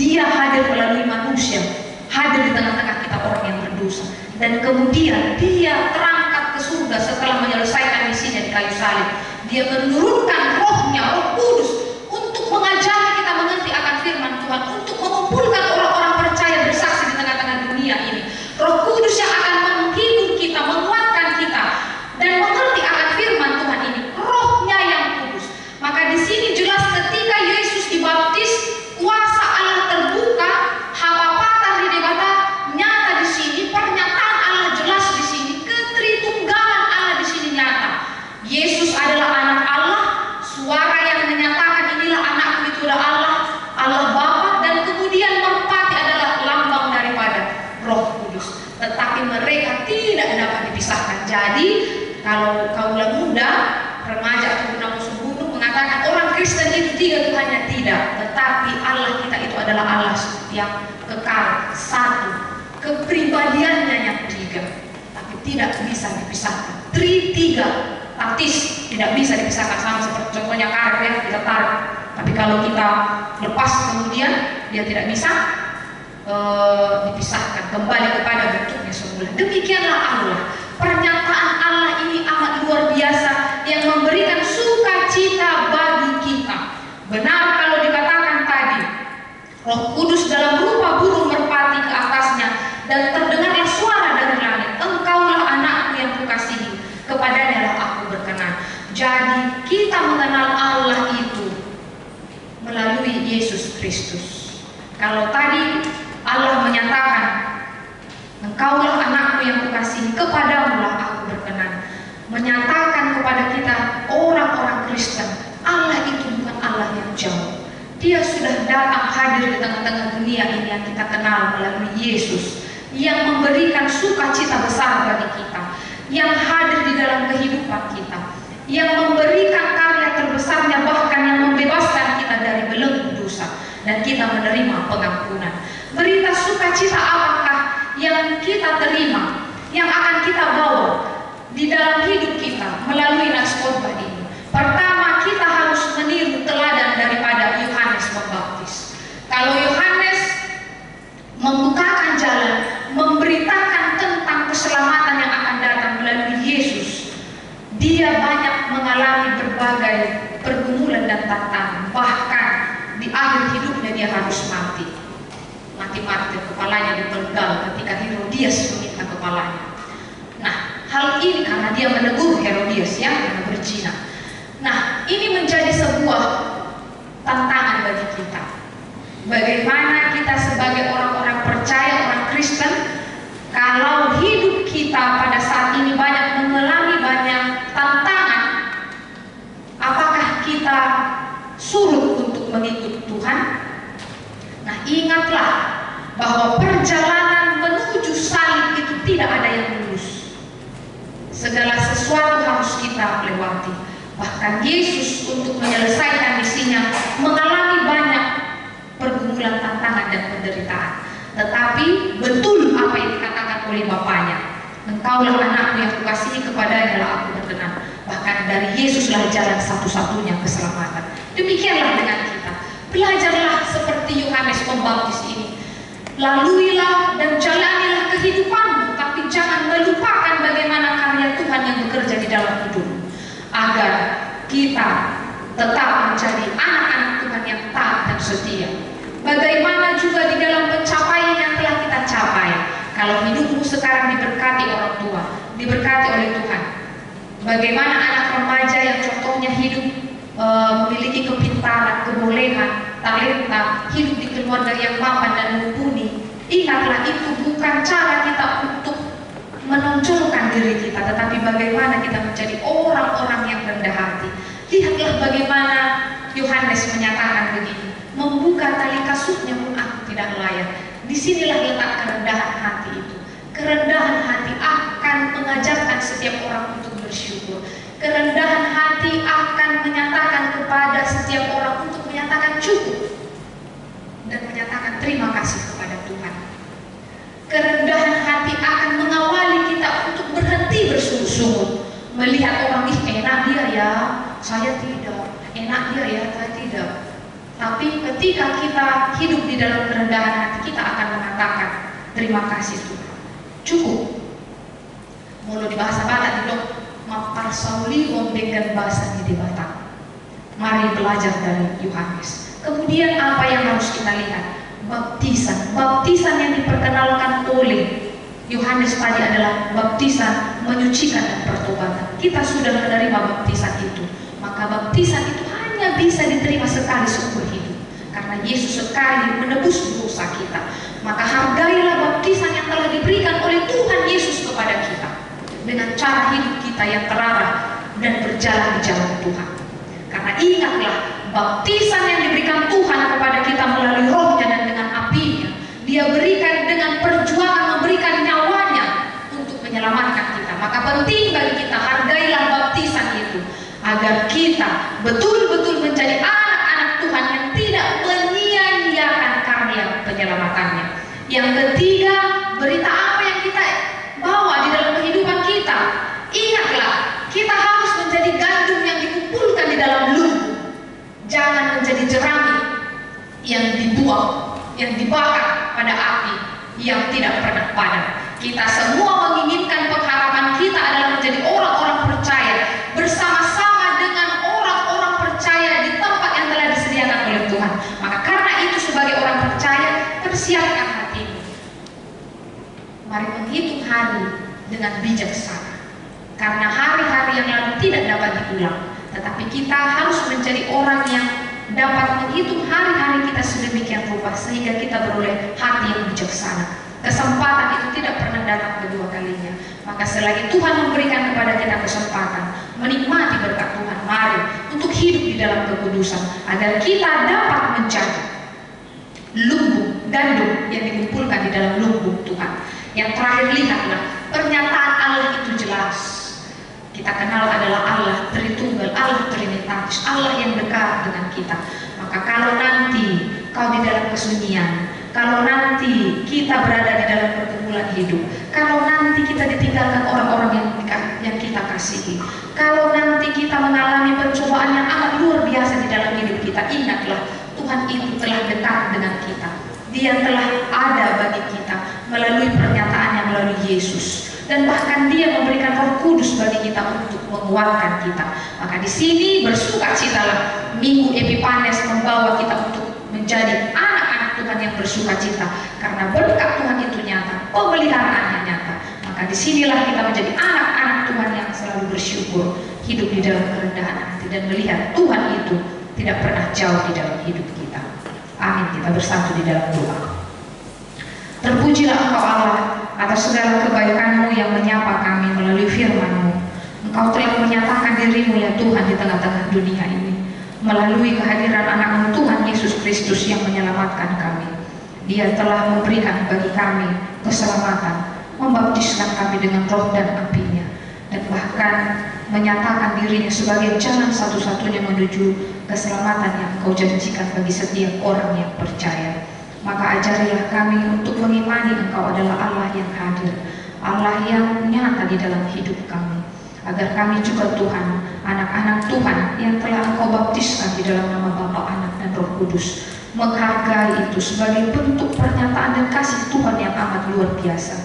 Dia hadir melalui manusia, hadir di tengah-tengah kita orang yang berdosa. Dan kemudian dia terangkat ke surga setelah menyelesaikan misinya di kayu salib. Dia menurunkan Roh-Nya, Roh Kudus, untuk mengajari kita mengerti akan firman Tuhan, untuk mengumpulkan orang-orang percaya bersaksi di tengah-tengah dunia ini. Roh Kudus yang akan menghibur kita, menguatkan kita, dan mengerti akan firman Tuhan ini. Roh-Nya yang kudus. Maka di sini jelas ketika Yesus dibaptis, kuasa Allah terbuka, hapapatan di debata nyata di sini, pernyataan Allah jelas di sini, ketritunggalan Allah di sini nyata. Yesus adalah anak Allah, suara yang menyatakan inilah anakku, itu adalah Allah, Allah Bapa, dan kemudian merpati adalah lambang daripada Roh Kudus. Tetapi mereka tidak dapat dipisahkan. Jadi kalau kaulah muda, remaja atau gunung mengatakan orang Kristen itu tiga Tuhannya, tidak. Tetapi Allah kita itu adalah Allah yang kekal, satu, kepribadiannya yang tiga, tapi tidak bisa dipisahkan. Tiga, artis tidak bisa dipisahkan, sama seperti contohnya karet ya, kita tarik. Tapi kalau kita lepas kemudian dia tidak bisa dipisahkan, kembali kepada bentuknya semula. Demikianlah Allah. Pernyataan Allah ini amat luar biasa yang memberikan sukacita bagi kita. Benar kalau dikatakan tadi, Roh Kudus dalam rupa burung merpati ke atasnya, dan terdengarlah suara dari langit, engkaulah anakku yang kukasihi, kepadanya lah aku berkenan. Jadi kita mengenal Allah itu melalui Yesus Kristus. Kalau tadi Allah menyatakan, engkaulah anakku yang kukasihi, kepadamulah aku berkenan. Menyatakan kepada kita orang-orang Kristen, Allah itu bukan Allah yang jauh. Dia sudah datang hadir di tengah-tengah dunia ini yang kita kenal melalui Yesus, yang memberikan sukacita besar bagi kita, yang hadir di dalam kehidupan kita, yang memberikan karya terbesarnya, bahkan yang membebaskan kita dari belenggu dosa, dan kita menerima pengampunan. Berita sukacita apakah yang kita terima, yang akan kita bawa di dalam hidup kita melalui Naskhotbah ini? Pertama, kita harus meniru teladan daripada Yohanes Pembaptis. Kalau Yohanes membukakan jalan, memberitakan tentang keselamatan yang akan datang melalui Yesus, dia banyak mengalami berbagai pergumulan dan tantangan. Bahkan di akhir hidupnya dia harus mati martir, kepalanya dipenggal ketika Herodias meminta kepalanya. Nah, hal ini karena dia menegur Herodias ya, karena berzina. ini menjadi sebuah tantangan bagi kita. Bagaimana kita sebagai orang-orang percaya, orang Kristen, kalau hidup kita pada saat ini banyak mengalami banyak tantangan, apakah kita surut untuk mengikut Tuhan? Nah, ingatlah bahwa perjalanan menuju salib itu tidak ada yang lurus. Segala sesuatu harus kita lewati. Bahkan Yesus untuk menyelesaikan misinya mengalami banyak pergumulan, tantangan, dan penderitaan. Tetapi betul apa yang dikatakan oleh Bapaknya, engkaulah anakku yang kukasihi, kepadanya lah aku berkenan. Bahkan dari Yesuslah jalan satu-satunya keselamatan. Demikianlah dengan kita. Belajarlah seperti Yohanes Pembaptis ini. Laluilah dan jalanilah kehidupanmu, tapi jangan melupakan bagaimana karya Tuhan yang bekerja di dalam hidupmu, agar kita tetap menjadi anak-anak Tuhan yang taat dan setia. Bagaimana juga di dalam pencapaian yang telah kita capai. Kalau hidupmu sekarang diberkati orang tua, diberkati oleh Tuhan, bagaimana anak remaja yang contohnya hidup memiliki kepintaran, kebolehan, talenta, hidup di keluarga yang mapan dan mumpuni. Ingatlah, itu bukan cara kita untuk menonjolkan diri kita, tetapi bagaimana kita menjadi orang-orang yang rendah hati. Lihatlah bagaimana Yohanes menyatakan begini, membuka tali kasutnya pun aku tidak layak. Disinilah letak kerendahan hati itu. Kerendahan hati akan mengajarkan setiap orang untuk bersyukur. Kerendahan hati akan menyatakan kepada setiap orang untuk menyatakan cukup dan menyatakan terima kasih kepada Tuhan. Kerendahan hati akan mengawali kita untuk berhenti bersungut-sungut, melihat orang, ih enak dia ya, saya tidak, enak dia ya, saya tidak. Tapi ketika kita hidup di dalam kerendahan hati, kita akan mengatakan terima kasih Tuhan, cukup. Mau di bahasa Batak di dok memparsauli dengan bahasa di Batak. Mari belajar dari Yohanes. Kemudian apa yang harus kita lihat? Baptisan. Baptisan yang diperkenalkan oleh Yohanes tadi adalah baptisan menyucikan dan pertobatan. Kita sudah menerima baptisan itu, maka baptisan itu hanya bisa diterima sekali seumur hidup, karena Yesus sekali menebus dosa kita. Maka hargailah baptisan yang telah diberikan oleh Tuhan Yesus kepada kita, dengan cara hidup kita yang terarah dan berjalan di jalan Tuhan. Karena ingatlah, baptisan yang diberikan Tuhan kepada kita melalui rohnya dan dengan apinya, dia berikan dengan perjuangan, memberikan nyawanya untuk menyelamatkan kita. Maka penting bagi kita, hargailah baptisan itu, agar kita betul-betul menjadi anak-anak Tuhan yang tidak menyia-nyiakan karya penyelamatannya. Yang ketiga, berita apa yang kita bawa di dalam kehidupan kita. Ingatlah, kita harus menjadi gandum yang dikumpulkan di dalam lumbung, jangan menjadi jerami yang dibuang, yang dibakar pada api yang tidak pernah padam. Kita semua menginginkan pengharapan kita adalah menjadi orang-orang percaya, bersama-sama dengan orang-orang percaya di tempat yang telah disediakan oleh Tuhan. Maka karena itu, sebagai orang percaya, persiapkan hatimu. Mari menghitung hari dengan bijaksana, karena hari-hari yang lalu tidak dapat diulang. Tetapi kita harus menjadi orang yang dapat menghitung hari-hari kita sedemikian rupa, sehingga kita beroleh hati yang bijaksana. Kesempatan itu tidak pernah datang kedua kalinya. Maka selagi Tuhan memberikan kepada kita kesempatan menikmati berkat Tuhan, mari untuk hidup di dalam kekudusan, agar kita dapat menjadi lumbung, gandum yang dikumpulkan di dalam lumbung Tuhan. Yang terakhir, lihatlah, pernyataan Allah itu jelas. Kita kenal adalah Allah Tritunggal, Allah Trinitatis, Allah yang dekat dengan kita. Maka kalau nanti kau di dalam kesunyian, kalau nanti kita berada di dalam pergumulan hidup, kalau nanti kita ditinggalkan orang-orang yang kita kasihi, kalau nanti kita mengalami pencobaan yang amat luar biasa di dalam hidup kita, ingatlah, Tuhan itu telah dekat dengan kita. Dia telah ada bagi kita melalui pernyataannya, melalui Yesus. Dan bahkan dia memberikan Roh Kudus bagi kita untuk menguatkan kita. Maka di sini bersukacitalah. Minggu Epifanes membawa kita untuk menjadi anak-anak Tuhan yang bersukacita, karena berkat Tuhan itu nyata, pemeliharaannya nyata. Maka disinilah kita menjadi anak-anak Tuhan yang selalu bersyukur. hidup di dalam kerendahan hati dan melihat Tuhan itu tidak pernah jauh di dalam hidup kita. Amin. Kita bersatu di dalam doa. Terpujilah Engkau Allah atas segala kebaikan-Mu yang menyapa kami melalui firman-Mu. Engkau telah menyatakan diri-Mu ya Tuhan di tengah-tengah dunia ini melalui kehadiran anak-Mu Tuhan Yesus Kristus yang menyelamatkan kami. Dia telah memberikan bagi kami keselamatan, membaptiskan kami dengan roh dan apinya, dan bahkan menyatakan dirinya sebagai jalan satu-satunya menuju keselamatan yang Engkau janjikan bagi setiap orang yang percaya. Maka ajarilah kami untuk mengimani Engkau adalah Allah yang hadir, Allah yang nyata di dalam hidup kami, agar kami juga Tuhan, anak-anak Tuhan yang telah Engkau baptiskan di dalam nama Bapa, Anak, dan Roh Kudus, menghargai itu sebagai bentuk pernyataan dan kasih Tuhan yang amat luar biasa,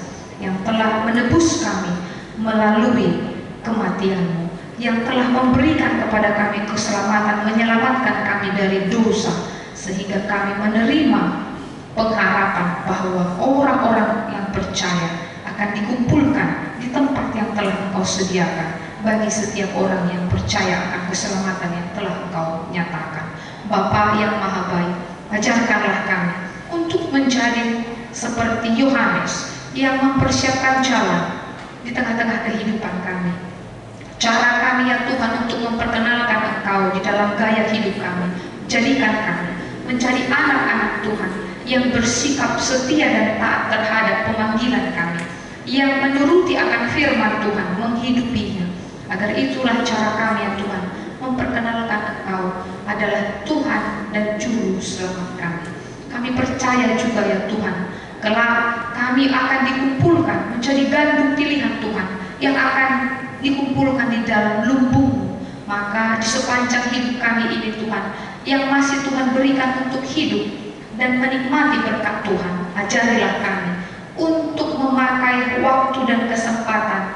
yang telah menebus kami melalui kematian-Mu, yang telah memberikan kepada kami keselamatan, menyelamatkan kami dari dosa, sehingga kami menerima pengharapan bahwa orang-orang yang percaya akan dikumpulkan di tempat yang telah Engkau sediakan bagi setiap orang yang percaya akan keselamatan yang telah Engkau nyatakan. Bapa yang Maha Baik, ajarkanlah kami untuk menjadi seperti Yohanes yang mempersiapkan jalan di tengah-tengah kehidupan kami. Cara kami ya Tuhan untuk memperkenalkan Engkau di dalam gaya hidup kami. Jadikan kami menjadi anak-anak Tuhan yang bersikap setia dan taat terhadap pemanggilan kami, yang menuruti akan firman Tuhan, menghidupinya. Agar itulah cara kami ya Tuhan memperkenalkan Engkau adalah Tuhan dan Juru Selamat kami. Kami percaya juga ya Tuhan, kelak kami akan dikumpulkan menjadi gandum pilihan Tuhan yang akan dikumpulkan di dalam lumbung. Maka di sepanjang hidup kami ini Tuhan, yang masih Tuhan berikan untuk hidup dan menikmati berkat Tuhan, ajarilah kami untuk memakai waktu dan kesempatan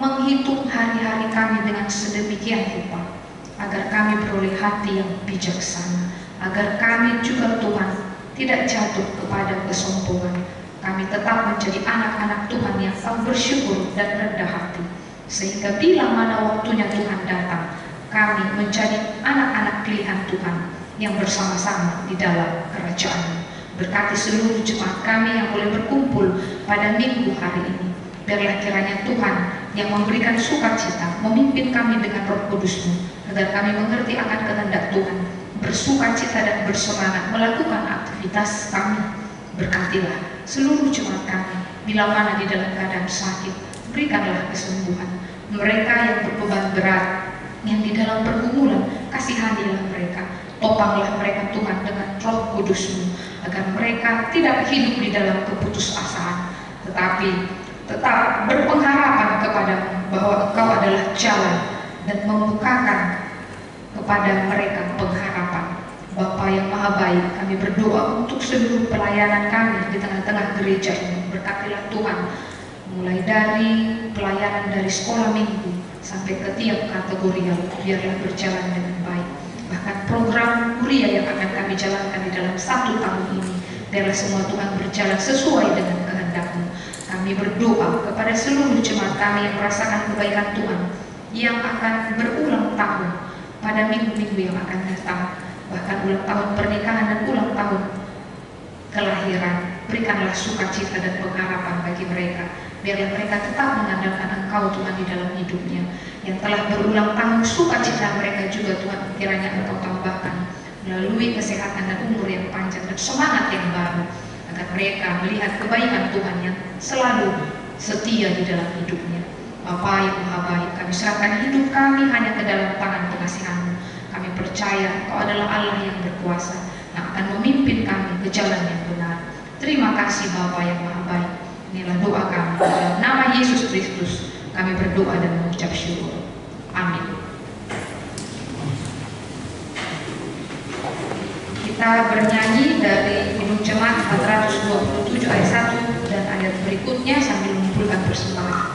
menghitung hari-hari kami dengan sedemikian rupa, agar kami beroleh hati yang bijaksana, agar kami juga Tuhan tidak jatuh kepada kesombongan. Kami tetap menjadi anak-anak Tuhan yang tahu bersyukur dan rendah hati, sehingga bila mana waktunya Tuhan datang, kami menjadi anak-anak pilihan Tuhan yang bersama-sama di dalam kerajaan. Berkati seluruh jemaat kami yang boleh berkumpul pada minggu hari ini. Biarlah kiranya Tuhan yang memberikan sukacita memimpin kami dengan Roh Kudus-Mu, agar kami mengerti akan kehendak Tuhan, bersukacita dan bersemangat melakukan aktivitas kami. Berkatilah seluruh jemaat kami, bila mana di dalam keadaan sakit, berikanlah kesembuhan. Mereka yang berbeban berat, yang di dalam pergumulan, kasihanilah mereka. Topanglah mereka Tuhan dengan Roh Kudus-Mu, agar mereka tidak hidup di dalam keputusasaan, tetapi tetap berpengharapan kepada-Mu bahwa Engkau adalah jalan, dan membukakan kepada mereka pengharapan. Bapa yang Maha Baik, kami berdoa untuk seluruh pelayanan kami di tengah-tengah gereja ini. Berkatilah Tuhan, mulai dari pelayanan dari sekolah minggu sampai ke tiap kategori, biarlah berjalan dengan baik. Bahkan program kuliah yang akan kami jalankan di dalam 1 tahun ini, biarlah semua Tuhan berjalan sesuai dengan kehendak-Mu. Kami berdoa kepada seluruh jemaat kami yang merasakan kebaikan Tuhan, yang akan berulang tahun pada minggu-minggu yang akan datang, bahkan ulang tahun pernikahan dan ulang tahun kelahiran. Berikanlah sukacita dan pengharapan bagi mereka. Biarlah mereka tetap mengandalkan Engkau Tuhan di dalam hidupnya. Yang telah berulang tahun, sukacita mereka juga Tuhan kiranya Engkau tambahkan melalui kesehatan dan umur yang panjang dan semangat yang baru, agar mereka melihat kebaikan Tuhan yang selalu setia di dalam hidupnya. Bapa yang Maha Baik, kami serahkan hidup kami hanya ke dalam tangan pengasihan-Mu. Kami percaya Engkau adalah Allah yang berkuasa, yang akan memimpin kami ke jalan yang benar. Terima kasih Bapa yang Maha Baik. Inilah doa kami dalam nama Yesus Kristus. Kami berdoa dan mengucap syukur. Amin. Kita bernyanyi dari Himne Jemaat 427 ayat 1 dan ayat berikutnya sambil mengumpulkan persembahan.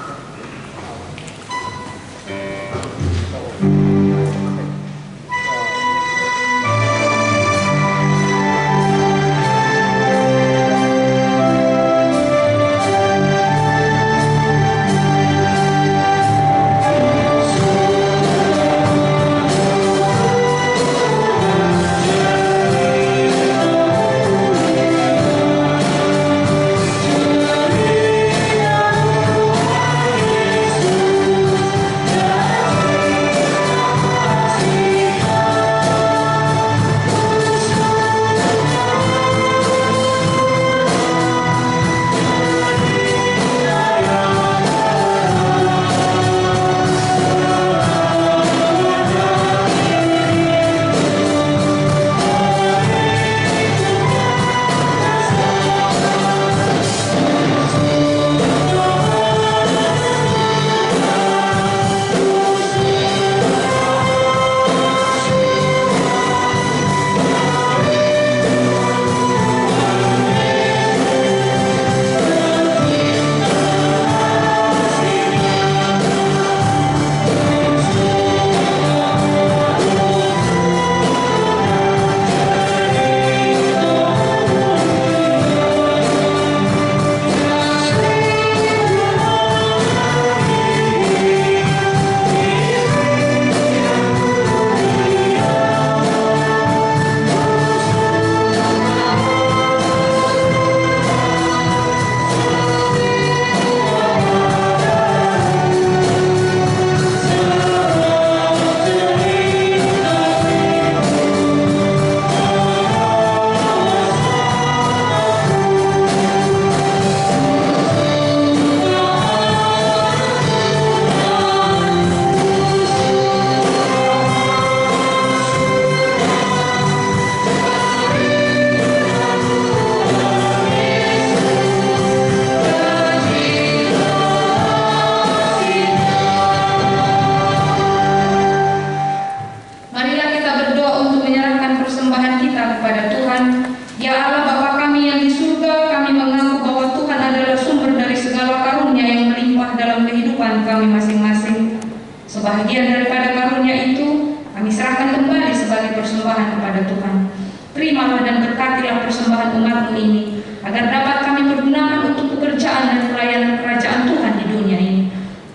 Sebahagian daripada karunia itu kami serahkan kembali sebagai persembahan kepada Tuhan. Terimalah dan berkatilah persembahan umat-Mu ini, agar dapat kami pergunakan untuk pekerjaan dan pelayanan kerajaan Tuhan di dunia ini.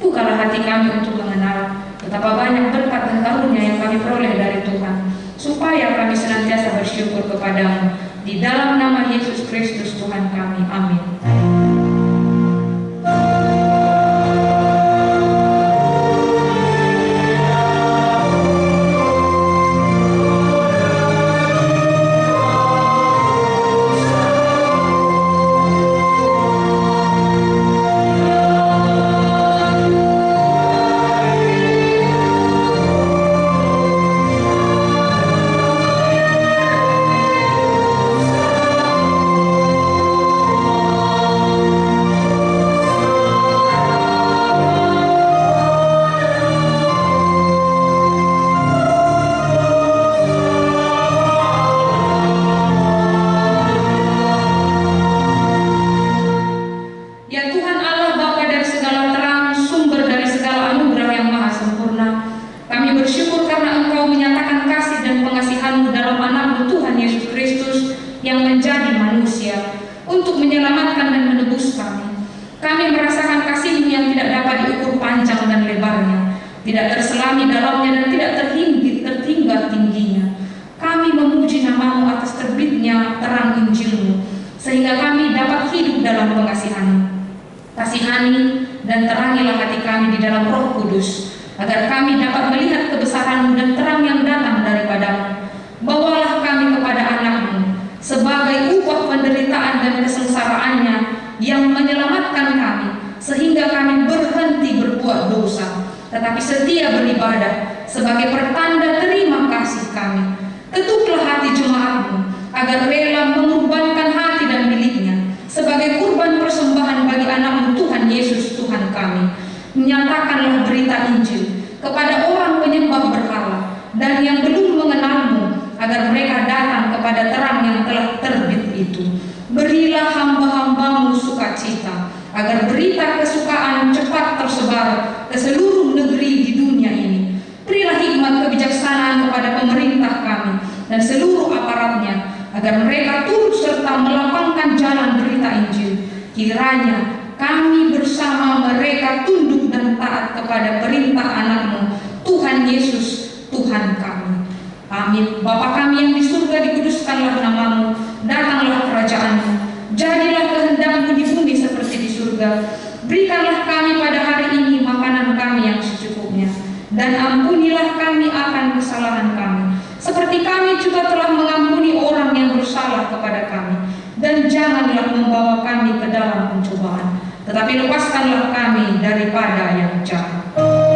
Bukalah hati kami untuk mengenal betapa banyak berkat dan karunia yang kami peroleh dari Tuhan, supaya kami senantiasa bersyukur kepada-Mu. Di dalam nama Yesus Kristus Tuhan kami. Amin. Tetapi setia beribadah sebagai pertanda terima kasih kami. Ketuklah hati jemaat-Mu agar rela mengorbankan hati dan miliknya sebagai kurban persembahan bagi anak-Mu Tuhan Yesus Tuhan kami. Nyatakanlah berita Injil kepada orang penyembah berhala dan yang belum mengenal-Mu, agar mereka datang kepada terang yang telah terbit itu. Berilah hamba-hamba-Mu sukacita, agar berita kesukaan cepat tersebar ke seluruh negeri di dunia ini. Berilah hikmat kebijaksanaan kepada pemerintah kami dan seluruh aparatnya, agar mereka turut serta melapangkan jalan berita Injil. Kiranya kami bersama mereka tunduk dan taat kepada perintah anak-Mu, Tuhan Yesus, Tuhan kami. Amin. Bapa kami yang di surga, dikuduskanlah nama-Mu, datanglah kerajaan-Mu, jadilah kehendak-Mu di bumi seperti di surga. Berikanlah kami pada hari ini makanan kami yang secukupnya, dan ampunilah kami akan kesalahan kami, seperti kami juga telah mengampuni orang yang bersalah kepada kami. Dan janganlah membawa kami ke dalam pencobaan, tetapi lepaskanlah kami daripada yang jahat.